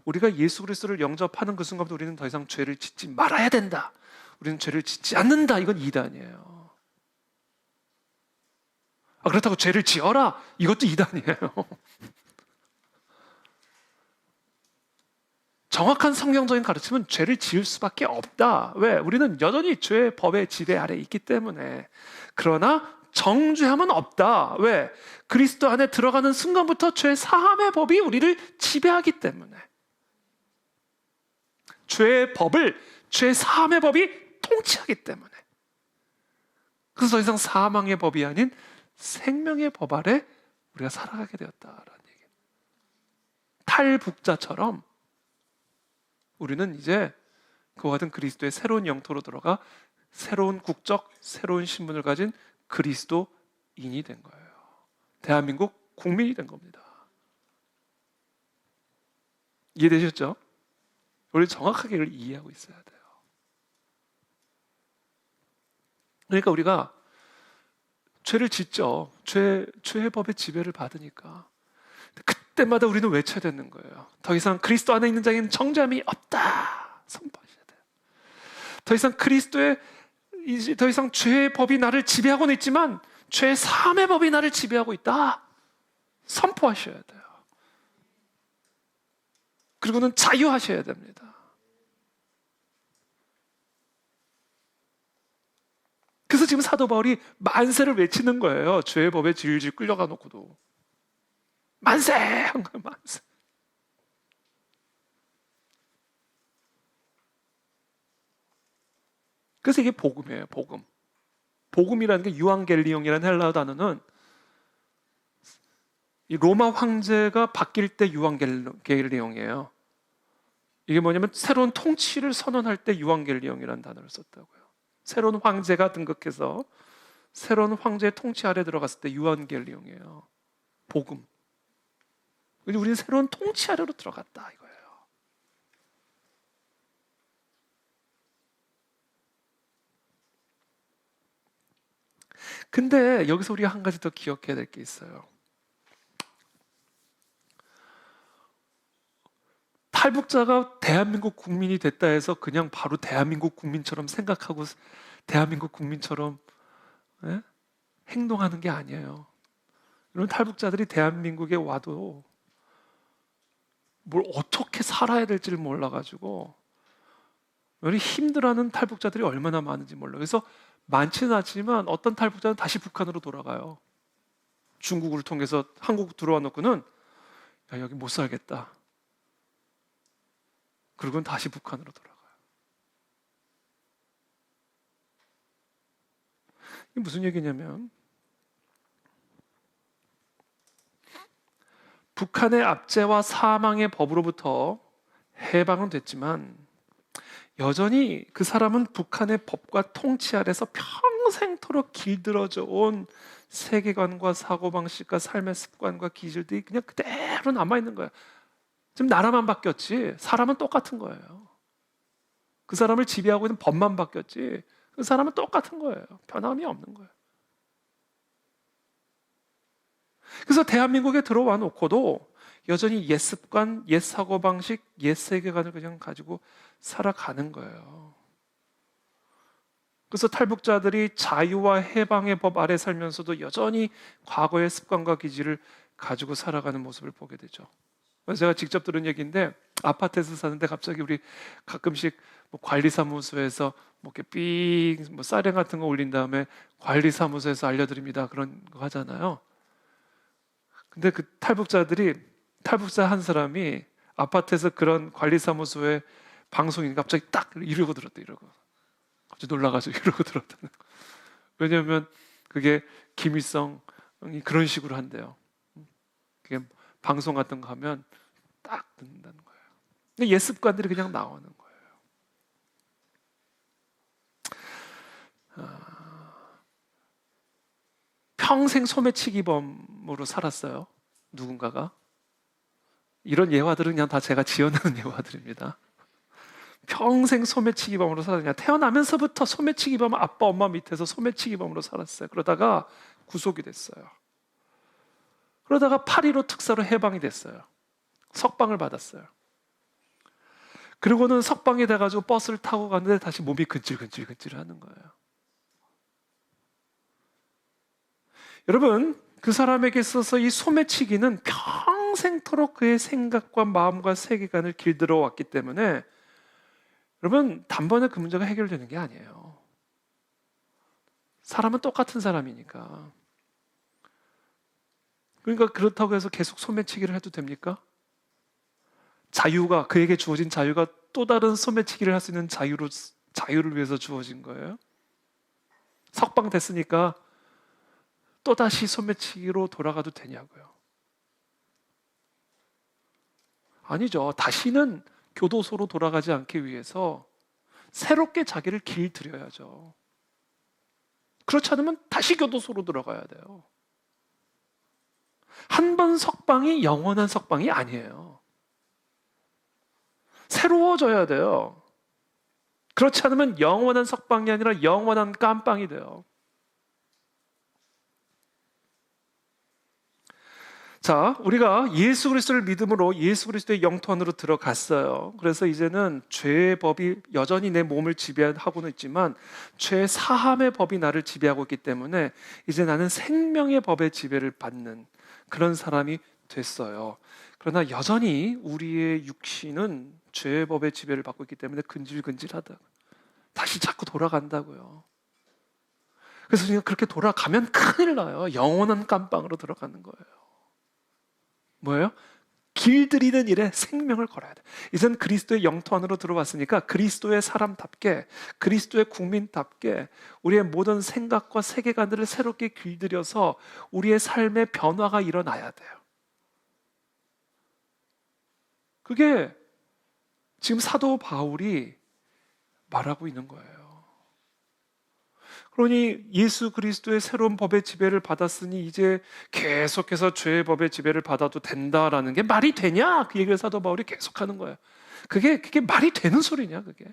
우리가 예수 그리스도를 영접하는 그 순간부터 우리는 더 이상 죄를 짓지 말아야 된다, 우리는 죄를 짓지 않는다, 이건 이단이에요. 그렇다고 죄를 지어라, 이것도 이단이에요. 정확한 성경적인 가르침은 죄를 지을 수밖에 없다. 왜? 우리는 여전히 죄의 법의 지배 아래에 있기 때문에. 그러나 정죄함은 없다. 왜? 그리스도 안에 들어가는 순간부터 죄 사함의 법이 우리를 지배하기 때문에. 죄의 법을, 죄 사함의 법이 통치하기 때문에. 그래서 더 이상 사망의 법이 아닌 생명의 법 아래 우리가 살아가게 되었다라는 얘기예요. 탈북자처럼 우리는 이제 그와 같은 그리스도의 새로운 영토로 들어가 새로운 국적, 새로운 신분을 가진 그리스도인이 된 거예요. 대한민국 국민이 된 겁니다. 이해되셨죠? 우리 정확하게 이걸 이해하고 있어야 돼요. 그러니까 우리가 죄를 짓죠. 죄의 법의 지배를 받으니까. 그때마다 우리는 외쳐야 되는 거예요. 더 이상 그리스도 안에 있는 자에게는 정죄함이 없다. 선포하셔야 돼요. 더 이상 죄의 법이 나를 지배하고는 있지만 죄 사함의 법이 나를 지배하고 있다. 선포하셔야 돼요. 그리고는 자유하셔야 됩니다. 그래서 지금 사도 바울이 만세를 외치는 거예요. 죄의 법에 질질 끌려가 놓고도. 만세! 한 거예요, 만세. 그래서 이게 복음이에요, 복음. 복음이라는 게 유앙겔리온이라는 헬라어 단어는 이 로마 황제가 바뀔 때 유앙겔리온이에요. 이게 뭐냐면 새로운 통치를 선언할 때 유앙겔리온이라는 단어를 썼다고요. 새로운 황제가 등극해서 새로운 황제의 통치 아래 들어갔을 때 유앙겔리온이에요. 복음. 우리는 새로운 통치 아래로 들어갔다 이거예요. 근데 여기서 우리가 한 가지 더 기억해야 될 게 있어요. 탈북자가 대한민국 국민이 됐다 해서 그냥 바로 대한민국 국민처럼 생각하고 대한민국 국민처럼 행동하는 게 아니에요. 이런 탈북자들이 대한민국에 와도 뭘 어떻게 살아야 될지를 몰라가지고 힘들어하는 탈북자들이 얼마나 많은지 몰라요. 그래서 많지는 않지만 어떤 탈북자는 다시 북한으로 돌아가요. 중국을 통해서 한국 들어와 놓고는 야, 여기 못 살겠다. 그리고는 다시 북한으로 돌아가요. 이게 무슨 얘기냐면 북한의 압제와 사망의 법으로부터 해방은 됐지만 여전히 그 사람은 북한의 법과 통치 아래서 평생토록 길들어져 온 세계관과 사고방식과 삶의 습관과 기질들이 그냥 그대로 남아있는 거예요. 지금 나라만 바뀌었지 사람은 똑같은 거예요. 그 사람을 지배하고 있는 법만 바뀌었지 그 사람은 똑같은 거예요. 변함이 없는 거예요. 그래서 대한민국에 들어와 놓고도 여전히 옛 습관, 옛 사고방식, 옛 세계관을 그냥 가지고 살아가는 거예요. 그래서 탈북자들이 자유와 해방의 법 아래 살면서도 여전히 과거의 습관과 기질을 가지고 살아가는 모습을 보게 되죠. 제가 직접 들은 얘기인데 아파트에서 사는데 갑자기 우리 가끔씩 뭐 관리사무소에서 뭐 이렇게 삑 사례 같은 거 올린 다음에 관리사무소에서 알려드립니다 그런 거 하잖아요. 근데 그 탈북자 한 사람이 아파트에서 그런 관리사무소에 방송이 갑자기 딱 이러고 들었대. 이러고 갑자기 놀라가지고 이러고 들었다는 거. 왜냐하면 그게 김일성이 그런 식으로 한대요. 그게 방송 같은 거 하면 딱 듣는다는 거예요. 근데 옛 습관들이 그냥 나오는 거예요. 평생 소매치기범으로 살았어요. 누군가가. 이런 예화들은 그냥 다 제가 지어내는 예화들입니다. 평생 소매치기 범으로 살았냐. 태어나면서부터 소매치기 범, 아빠 엄마 밑에서 소매치기 범으로 살았어요. 그러다가 구속이 됐어요. 그러다가 8.15 특사로 해방이 됐어요. 석방을 받았어요. 그리고는 석방이 돼가지고 버스를 타고 갔는데 다시 몸이 근질근질 하는 거예요. 여러분, 그 사람에게 있어서 이 소매치기는 평생토록 그의 생각과 마음과 세계관을 길들여 왔기 때문에 여러분, 단번에 그 문제가 해결되는 게 아니에요. 사람은 똑같은 사람이니까. 그러니까 그렇다고 해서 계속 소매치기를 해도 됩니까? 자유가, 그에게 주어진 자유가 또 다른 소매치기를 할 수 있는 자유를 위해서 주어진 거예요. 석방됐으니까 또다시 소매치기로 돌아가도 되냐고요. 아니죠. 다시는 교도소로 돌아가지 않기 위해서 새롭게 자기를 길들여야죠. 그렇지 않으면 다시 교도소로 들어가야 돼요. 한 번 석방이 영원한 석방이 아니에요. 새로워져야 돼요. 그렇지 않으면 영원한 석방이 아니라 영원한 깜빵이 돼요. 자, 우리가 예수 그리스도를 믿음으로 예수 그리스도의 영토 안으로 들어갔어요. 그래서 이제는 죄의 법이 여전히 내 몸을 지배하고는 있지만 죄 사함의 법이 나를 지배하고 있기 때문에 이제 나는 생명의 법의 지배를 받는 그런 사람이 됐어요. 그러나 여전히 우리의 육신은 죄의 법의 지배를 받고 있기 때문에 근질근질하다. 다시 자꾸 돌아간다고요. 그래서 우리가 그렇게 돌아가면 큰일 나요. 영원한 깜빵으로 들어가는 거예요. 뭐예요? 길들이는 일에 생명을 걸어야 돼. 이젠 그리스도의 영토 안으로 들어왔으니까 그리스도의 사람답게, 그리스도의 국민답게 우리의 모든 생각과 세계관들을 새롭게 길들여서 우리의 삶의 변화가 일어나야 돼요. 그게 지금 사도 바울이 말하고 있는 거예요. 그러니 예수 그리스도의 새로운 법의 지배를 받았으니 이제 계속해서 죄의 법의 지배를 받아도 된다라는 게 말이 되냐? 그 얘기를 사도 바울이 계속하는 거예요. 그게 말이 되는 소리냐, 그게?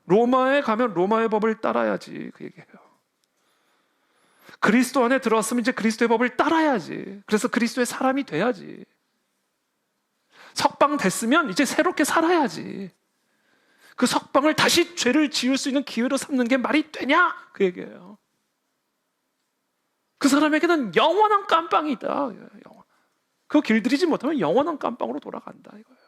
로마에 가면 로마의 법을 따라야지, 그 얘기예요. 그리스도 안에 들어왔으면 이제 그리스도의 법을 따라야지. 그래서 그리스도의 사람이 돼야지. 석방됐으면 이제 새롭게 살아야지. 그 석방을 다시 죄를 지을 수 있는 기회로 삼는 게 말이 되냐? 그 얘기예요. 그 사람에게는 영원한 깜빵이다. 그거 길들이지 못하면 영원한 깜빵으로 돌아간다 이거예요.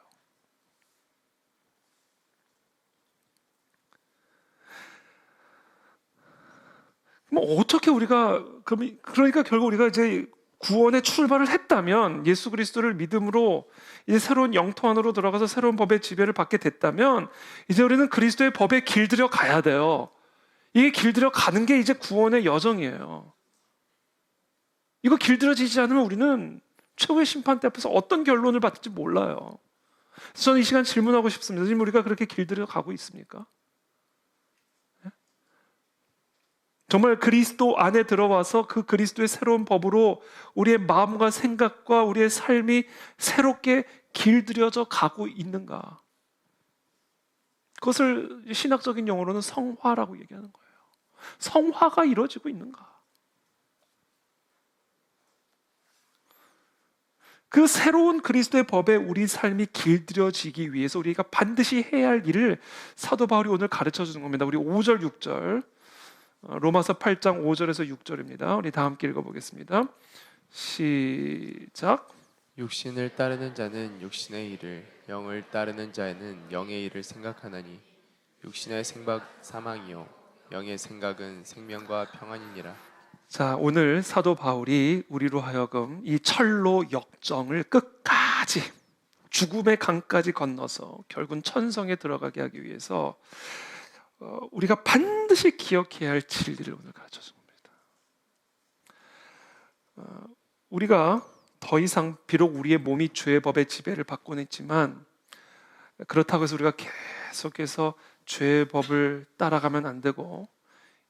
뭐 어떻게 우리가 그러니까 결국 우리가 이제 구원의 출발을 했다면 예수 그리스도를 믿음으로 이제 새로운 영토 안으로 들어가서 새로운 법의 지배를 받게 됐다면 이제 우리는 그리스도의 법에 길들여 가야 돼요. 이게 길들여 가는 게 이제 구원의 여정이에요. 이거 길들여지지 않으면 우리는 최후의 심판대 앞에서 어떤 결론을 받을지 몰라요. 그래서 저는 이 시간 질문하고 싶습니다. 지금 우리가 그렇게 길들여 가고 있습니까? 정말 그리스도 안에 들어와서 그 그리스도의 새로운 법으로 우리의 마음과 생각과 우리의 삶이 새롭게 길들여져 가고 있는가? 그것을 신학적인 용어로는 성화라고 얘기하는 거예요. 성화가 이루어지고 있는가? 그 새로운 그리스도의 법에 우리 삶이 길들여지기 위해서 우리가 반드시 해야 할 일을 사도 바울이 오늘 가르쳐 주는 겁니다. 우리 5절, 6절. 로마서 8장 5절에서 6절입니다. 우리 다 함께 읽어보겠습니다. 시작. 육신을 따르는 자는 육신의 일을, 영을 따르는 자는 영의 일을 생각하나니 육신의 생각 사망이요 영의 생각은 생명과 평안이니라. 자, 오늘 사도 바울이 우리로 하여금 이 철로 역정을 끝까지 죽음의 강까지 건너서 결국은 천성에 들어가게 하기 위해서 우리가 반드시 기억해야 할 진리를 오늘 가르쳐 준 겁니다. 우리가 더 이상 비록 우리의 몸이 죄의 법의 지배를 받고는 있지만 그렇다고 해서 우리가 계속해서 죄의 법을 따라가면 안 되고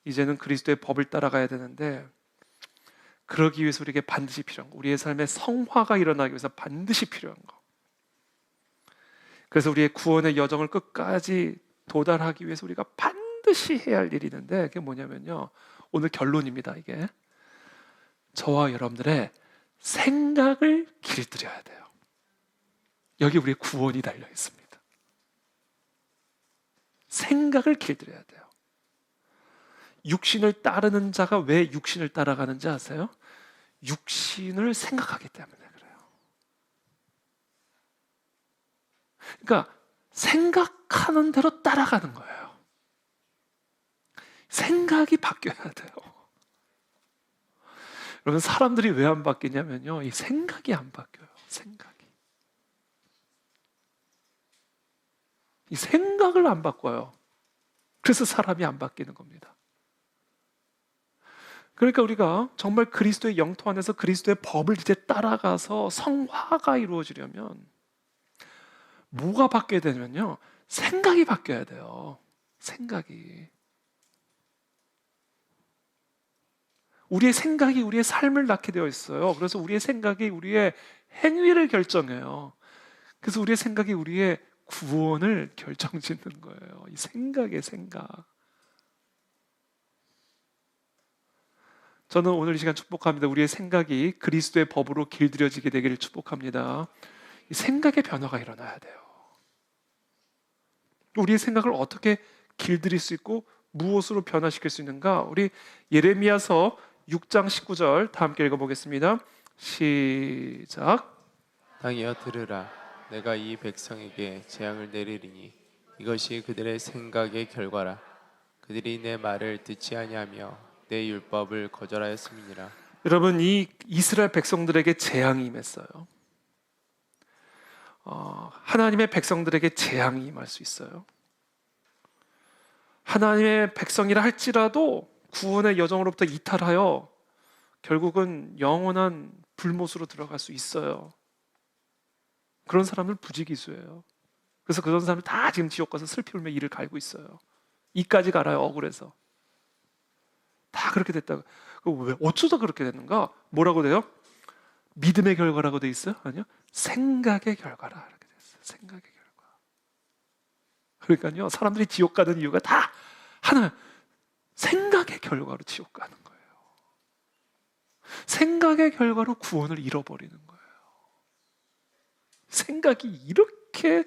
이제는 그리스도의 법을 따라가야 되는데 그러기 위해서 우리에게 반드시 필요한 거, 우리의 삶의 성화가 일어나기 위해서 반드시 필요한 거. 그래서 우리의 구원의 여정을 끝까지 도달하기 위해서 우리가 반드시 해야 할 일이 있는데, 그게 뭐냐면요, 오늘 결론입니다. 이게 저와 여러분들의 생각을 길들여야 돼요. 여기 우리의 구원이 달려 있습니다. 생각을 길들여야 돼요. 육신을 따르는 자가 왜 육신을 따라가는지 아세요? 육신을 생각하기 때문에 그래요. 그러니까 생각하는 대로 따라가는 거예요. 생각이 바뀌어야 돼요. 여러분, 사람들이 왜 안 바뀌냐면요, 이 생각이 안 바뀌어요. 이 생각을 안 바꿔요. 그래서 사람이 안 바뀌는 겁니다. 그러니까 우리가 정말 그리스도의 영토 안에서 그리스도의 법을 이제 따라가서 성화가 이루어지려면 뭐가 바뀌어야 되냐면요, 생각이 바뀌어야 돼요. 생각이. 우리의 생각이 우리의 삶을 낳게 되어 있어요. 그래서 우리의 생각이 우리의 행위를 결정해요. 그래서 우리의 생각이 우리의 구원을 결정짓는 거예요. 이 생각의 생각. 저는 오늘 이 시간 축복합니다. 우리의 생각이 그리스도의 법으로 길들여지게 되기를 축복합니다. 이 생각의 변화가 일어나야 돼요. 우리의 생각을 어떻게 길들일 수 있고 무엇으로 변화시킬 수 있는가? 우리 예레미야서 6장 19절 다 함께 읽어보겠습니다. 시작. 땅이여 들으라. 내가 이 백성에게 재앙을 내리리니 이것이 그들의 생각의 결과라. 그들이 내 말을 듣지 아니하며 내 율법을 거절하였음이니라. 여러분, 이 이스라엘 백성들에게 재앙이 임했어요. 하나님의 백성들에게 재앙이 임할 수 있어요. 하나님의 백성이라 할지라도 구원의 여정으로부터 이탈하여 결국은 영원한 불못으로 들어갈 수 있어요. 그런 사람들 부지기수예요. 그래서 그런 사람들 다 지금 지옥 가서 슬피 울며 이를 갈고 있어요. 이까지 갈아요, 억울해서. 다 그렇게 됐다고. 왜 어쩌다 그렇게 됐는가? 뭐라고 돼요? 믿음의 결과라고 돼 있어요? 아니요, 생각의 결과라 이렇게 돼 있어요. 생각의 결과. 그러니까요, 사람들이 지옥 가는 이유가 다 하나, 생각의 결과로 지옥 가는 거예요. 생각의 결과로 구원을 잃어버리는 거예요. 생각이 이렇게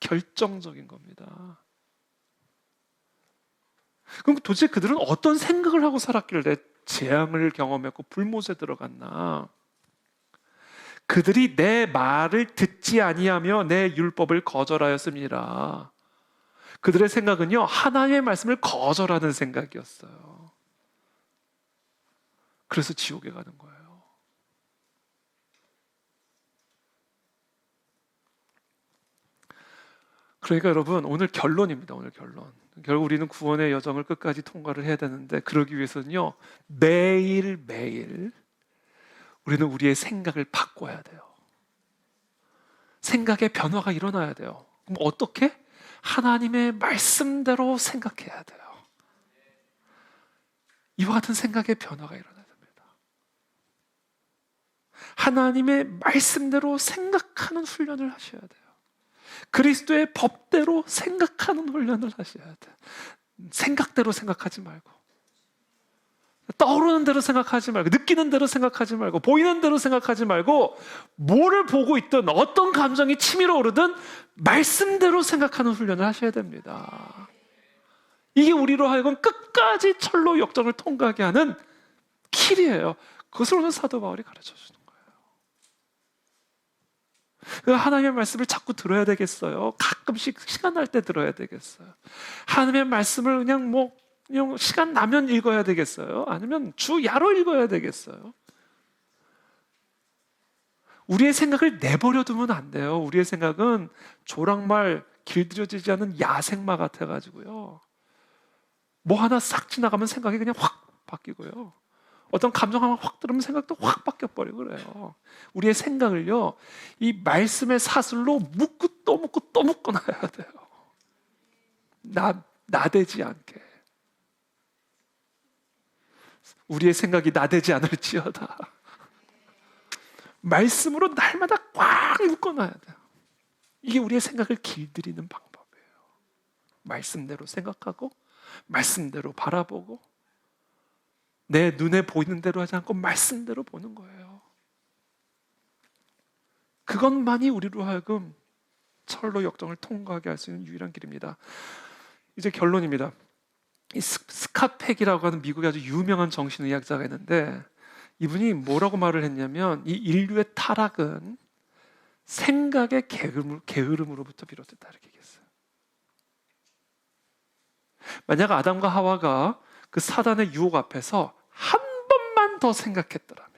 결정적인 겁니다. 그럼 도대체 그들은 어떤 생각을 하고 살았길래 재앙을 경험했고 불못에 들어갔나? 그들이 내 말을 듣지 아니하며 내 율법을 거절하였습니다. 그들의 생각은요, 하나님의 말씀을 거절하는 생각이었어요. 그래서 지옥에 가는 거예요. 그러니까 여러분, 오늘 결론입니다. 오늘 결론. 결국 우리는 구원의 여정을 끝까지 통과를 해야 되는데, 그러기 위해서는요, 매일매일 우리는 우리의 생각을 바꿔야 돼요. 생각의 변화가 일어나야 돼요. 그럼 어떻게? 하나님의 말씀대로 생각해야 돼요. 이와 같은 생각의 변화가 일어나야 됩니다. 하나님의 말씀대로 생각하는 훈련을 하셔야 돼요. 그리스도의 법대로 생각하는 훈련을 하셔야 돼요. 생각대로 생각하지 말고, 떠오르는 대로 생각하지 말고, 느끼는 대로 생각하지 말고, 보이는 대로 생각하지 말고, 뭐를 보고 있든 어떤 감정이 치밀어 오르든 말씀대로 생각하는 훈련을 하셔야 됩니다. 이게 우리로 하여금 끝까지 철로 역정을 통과하게 하는 길이에요. 그것을 오늘 사도 바울이 가르쳐 주는 거예요. 하나님의 말씀을 자꾸 들어야 되겠어요? 가끔씩 시간 날 때 들어야 되겠어요? 하나님의 말씀을 그냥 시간 나면 읽어야 되겠어요? 아니면 주 야로 읽어야 되겠어요? 우리의 생각을 내버려 두면 안 돼요. 우리의 생각은 조랑말 길들여지지 않은 야생마 같아가지고요, 뭐 하나 싹 지나가면 생각이 그냥 확 바뀌고요, 어떤 감정 하나 확 들으면 생각도 확 바뀌어버리고 그래요. 우리의 생각을요, 이 말씀의 사슬로 묶고 또 묶고 또 묶어놔야 돼요. 나대지 않게. 우리의 생각이 나대지 않을지어다. 말씀으로 날마다 꽉 묶어놔야 돼요. 이게 우리의 생각을 길들이는 방법이에요. 말씀대로 생각하고 말씀대로 바라보고 내 눈에 보이는 대로 하지 않고 말씀대로 보는 거예요. 그것만이 우리로 하여금 철로 역정을 통과하게 할 수 있는 유일한 길입니다. 이제 결론입니다. 이 스카펙이라고 하는 미국의 아주 유명한 정신의학자가 있는데 이분이 뭐라고 말을 했냐면 이 인류의 타락은 생각의 게으름으로부터 비롯됐다 이렇게 얘기했어요. 만약 아담과 하와가 그 사단의 유혹 앞에서 한 번만 더 생각했더라면,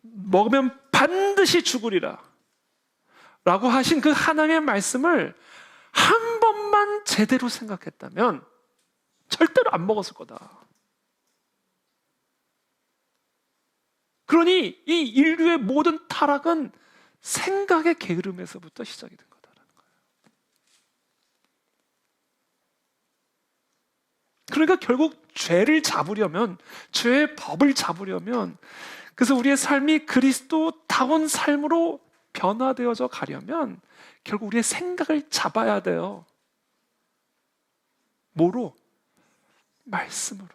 먹으면 반드시 죽으리라 라고 하신 그 하나님의 말씀을 한 번만 제대로 생각했다면 절대로 안 먹었을 거다. 그러니 이 인류의 모든 타락은 생각의 게으름에서부터 시작이 된 거다라는 거예요. 그러니까 결국 죄를 잡으려면, 죄의 법을 잡으려면, 그래서 우리의 삶이 그리스도다운 삶으로 변화되어져 가려면 결국 우리의 생각을 잡아야 돼요. 뭐로? 말씀으로.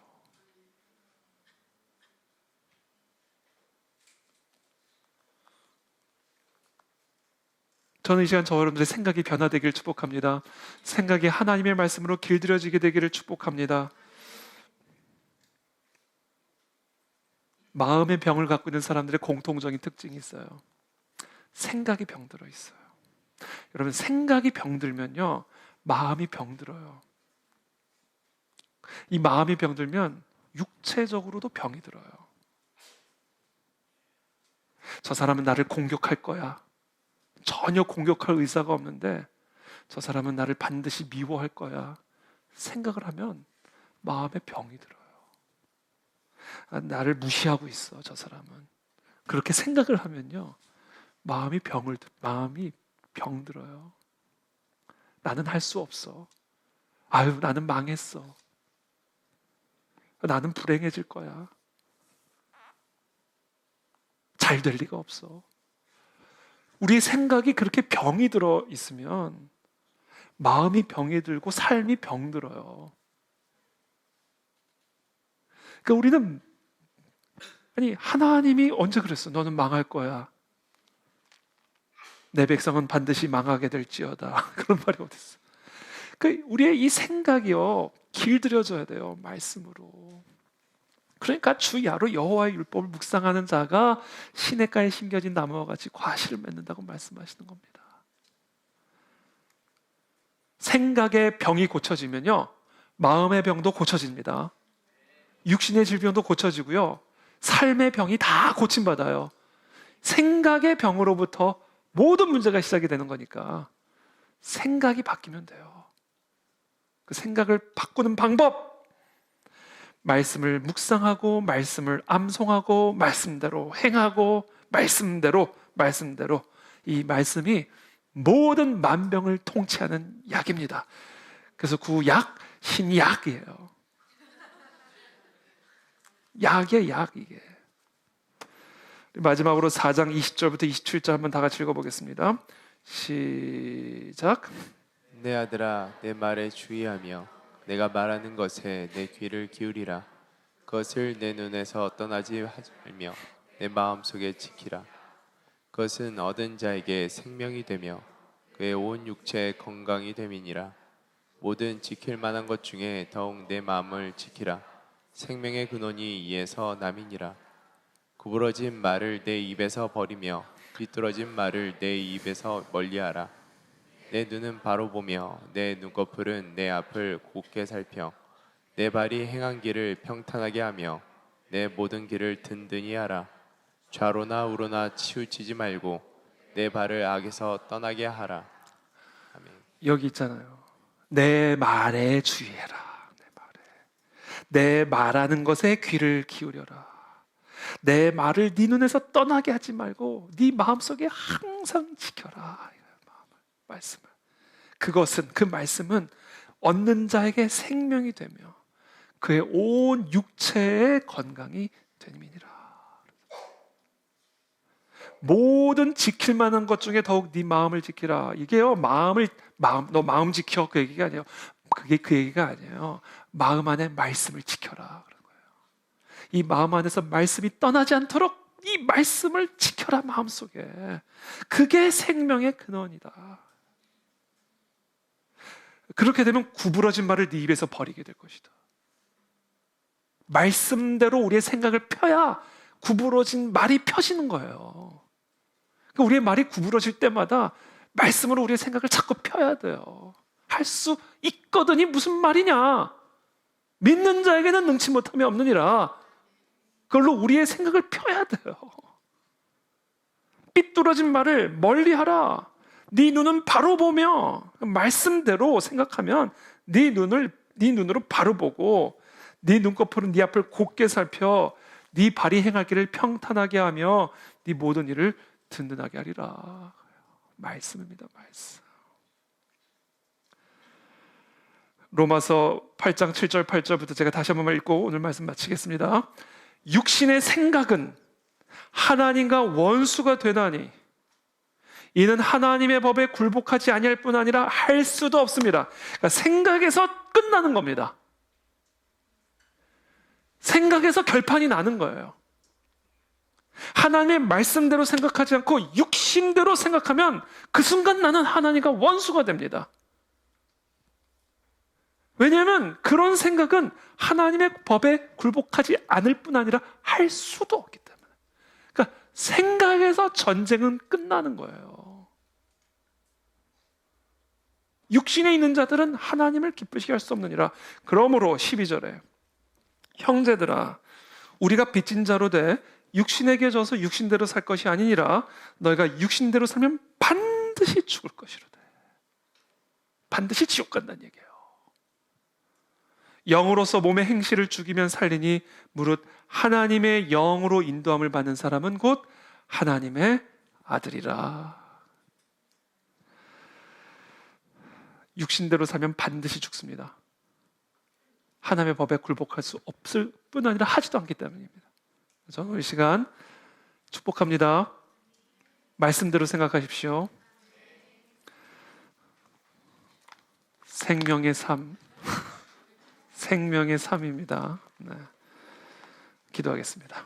저는 이 시간 저와 여러분들의 생각이 변화되기를 축복합니다. 생각이 하나님의 말씀으로 길들여지게 되기를 축복합니다. 마음의 병을 갖고 있는 사람들의 공통적인 특징이 있어요. 생각이 병들어 있어요. 여러분, 생각이 병들면요, 마음이 병들어요. 이 마음이 병들면 육체적으로도 병이 들어요. 저 사람은 나를 공격할 거야. 전혀 공격할 의사가 없는데 저 사람은 나를 반드시 미워할 거야. 생각을 하면 마음에 병이 들어요. 나를 무시하고 있어, 저 사람은. 그렇게 생각을 하면요, 마음이 병들어요. 나는 할 수 없어. 아유, 나는 망했어. 나는 불행해질 거야. 잘 될 리가 없어. 우리의 생각이 그렇게 병이 들어 있으면 마음이 병이 들고 삶이 병들어요. 그러니까 우리는, 아니, 하나님이 언제 그랬어? 너는 망할 거야. 내 백성은 반드시 망하게 될지어다. 그런 말이 어딨어? 그러니까 우리의 이 생각이요, 길들여져야 돼요. 말씀으로. 그러니까 주야로 여호와의 율법을 묵상하는 자가 시냇가에 심겨진 나무와 같이 과실을 맺는다고 말씀하시는 겁니다. 생각의 병이 고쳐지면요, 마음의 병도 고쳐집니다. 육신의 질병도 고쳐지고요, 삶의 병이 다 고침받아요. 생각의 병으로부터 모든 문제가 시작이 되는 거니까 생각이 바뀌면 돼요. 그 생각을 바꾸는 방법, 말씀을 묵상하고 말씀을 암송하고 말씀대로 행하고 말씀대로 이 말씀이 모든 만병을 통치하는 약입니다. 그래서 구약, 신약이에요. 약이에요, 약. 이게 마지막으로 4장 20절부터 27절 한번 다 같이 읽어보겠습니다. 시작. 내 아들아, 내 말에 주의하며 내가 말하는 것에 내 귀를 기울이라. 그것을 내 눈에서 떠나지 말며 내 마음속에 지키라. 그것은 얻은 자에게 생명이 되며 그의 온 육체에 건강이 됨이니라. 모든 지킬 만한 것 중에 더욱 내 마음을 지키라. 생명의 근원이 이에서 남이니라. 구부러진 말을 내 입에서 버리며 비뚤어진 말을 내 입에서 멀리하라. 내 눈은 바로 보며 내 눈꺼풀은 내 앞을 곧게 살펴 내 발이 행한 길을 평탄하게 하며 내 모든 길을 든든히 하라. 좌로나 우로나 치우치지 말고 내 발을 악에서 떠나게 하라. 아멘. 여기 있잖아요. 내 말에 주의해라. 내 말하는 것에 귀를 기울여라. 내 말을 네 눈에서 떠나게 하지 말고 네 마음속에 항상 지켜라. 말씀을. 그 말씀은 얻는 자에게 생명이 되며 그의 온 육체의 건강이 됨이니라. 모든 지킬 만한 것 중에 더욱 네 마음을 지키라. 이게요, 너 마음 지켜, 그 얘기가 아니에요. 그게 그 얘기가 아니에요. 마음 안에 말씀을 지켜라 그런 거예요. 이 마음 안에서 말씀이 떠나지 않도록 이 말씀을 지켜라. 마음속에. 그게 생명의 근원이다. 그렇게 되면 구부러진 말을 네 입에서 버리게 될 것이다. 말씀대로 우리의 생각을 펴야 구부러진 말이 펴지는 거예요. 그러니까 우리의 말이 구부러질 때마다 말씀으로 우리의 생각을 자꾸 펴야 돼요. 할 수 있거든이 무슨 말이냐? 믿는 자에게는 능치 못함이 없느니라. 그걸로 우리의 생각을 펴야 돼요. 삐뚤어진 말을 멀리하라. 네 눈은 바로 보며 말씀대로 생각하면 네 눈으로 바로 보고 네 눈꺼풀은 네 앞을 곧게 살펴 네 발이 행할 길을 평탄하게 하며 네 모든 일을 든든하게 하리라. 말씀입니다. 말씀. 로마서 8장 7절 8절부터 제가 다시 한 번만 읽고 오늘 말씀 마치겠습니다. 육신의 생각은 하나님과 원수가 되나니 이는 하나님의 법에 굴복하지 아니할 뿐 아니라 할 수도 없습니다. 그러니까 생각에서 끝나는 겁니다. 생각에서 결판이 나는 거예요. 하나님의 말씀대로 생각하지 않고 육신대로 생각하면 그 순간 나는 하나님과 원수가 됩니다. 왜냐하면 그런 생각은 하나님의 법에 굴복하지 않을 뿐 아니라 할 수도 없기 때문에. 그러니까 생각에서 전쟁은 끝나는 거예요. 육신에 있는 자들은 하나님을 기쁘시게 할 수 없느니라. 그러므로 12절에 형제들아 우리가 빚진 자로 돼 육신에게 져서 육신대로 살 것이 아니니라. 너희가 육신대로 살면 반드시 죽을 것이로되. 반드시 지옥 간다는 얘기예요. 영으로서 몸의 행실을 죽이면 살리니 무릇 하나님의 영으로 인도함을 받는 사람은 곧 하나님의 아들이라. 육신대로 살면 반드시 죽습니다. 하나님의 법에 굴복할 수 없을 뿐 아니라 하지도 않기 때문입니다. 저는 이 시간 축복합니다. 말씀대로 생각하십시오. 생명의 삶, 생명의 삶입니다. 네. 기도하겠습니다.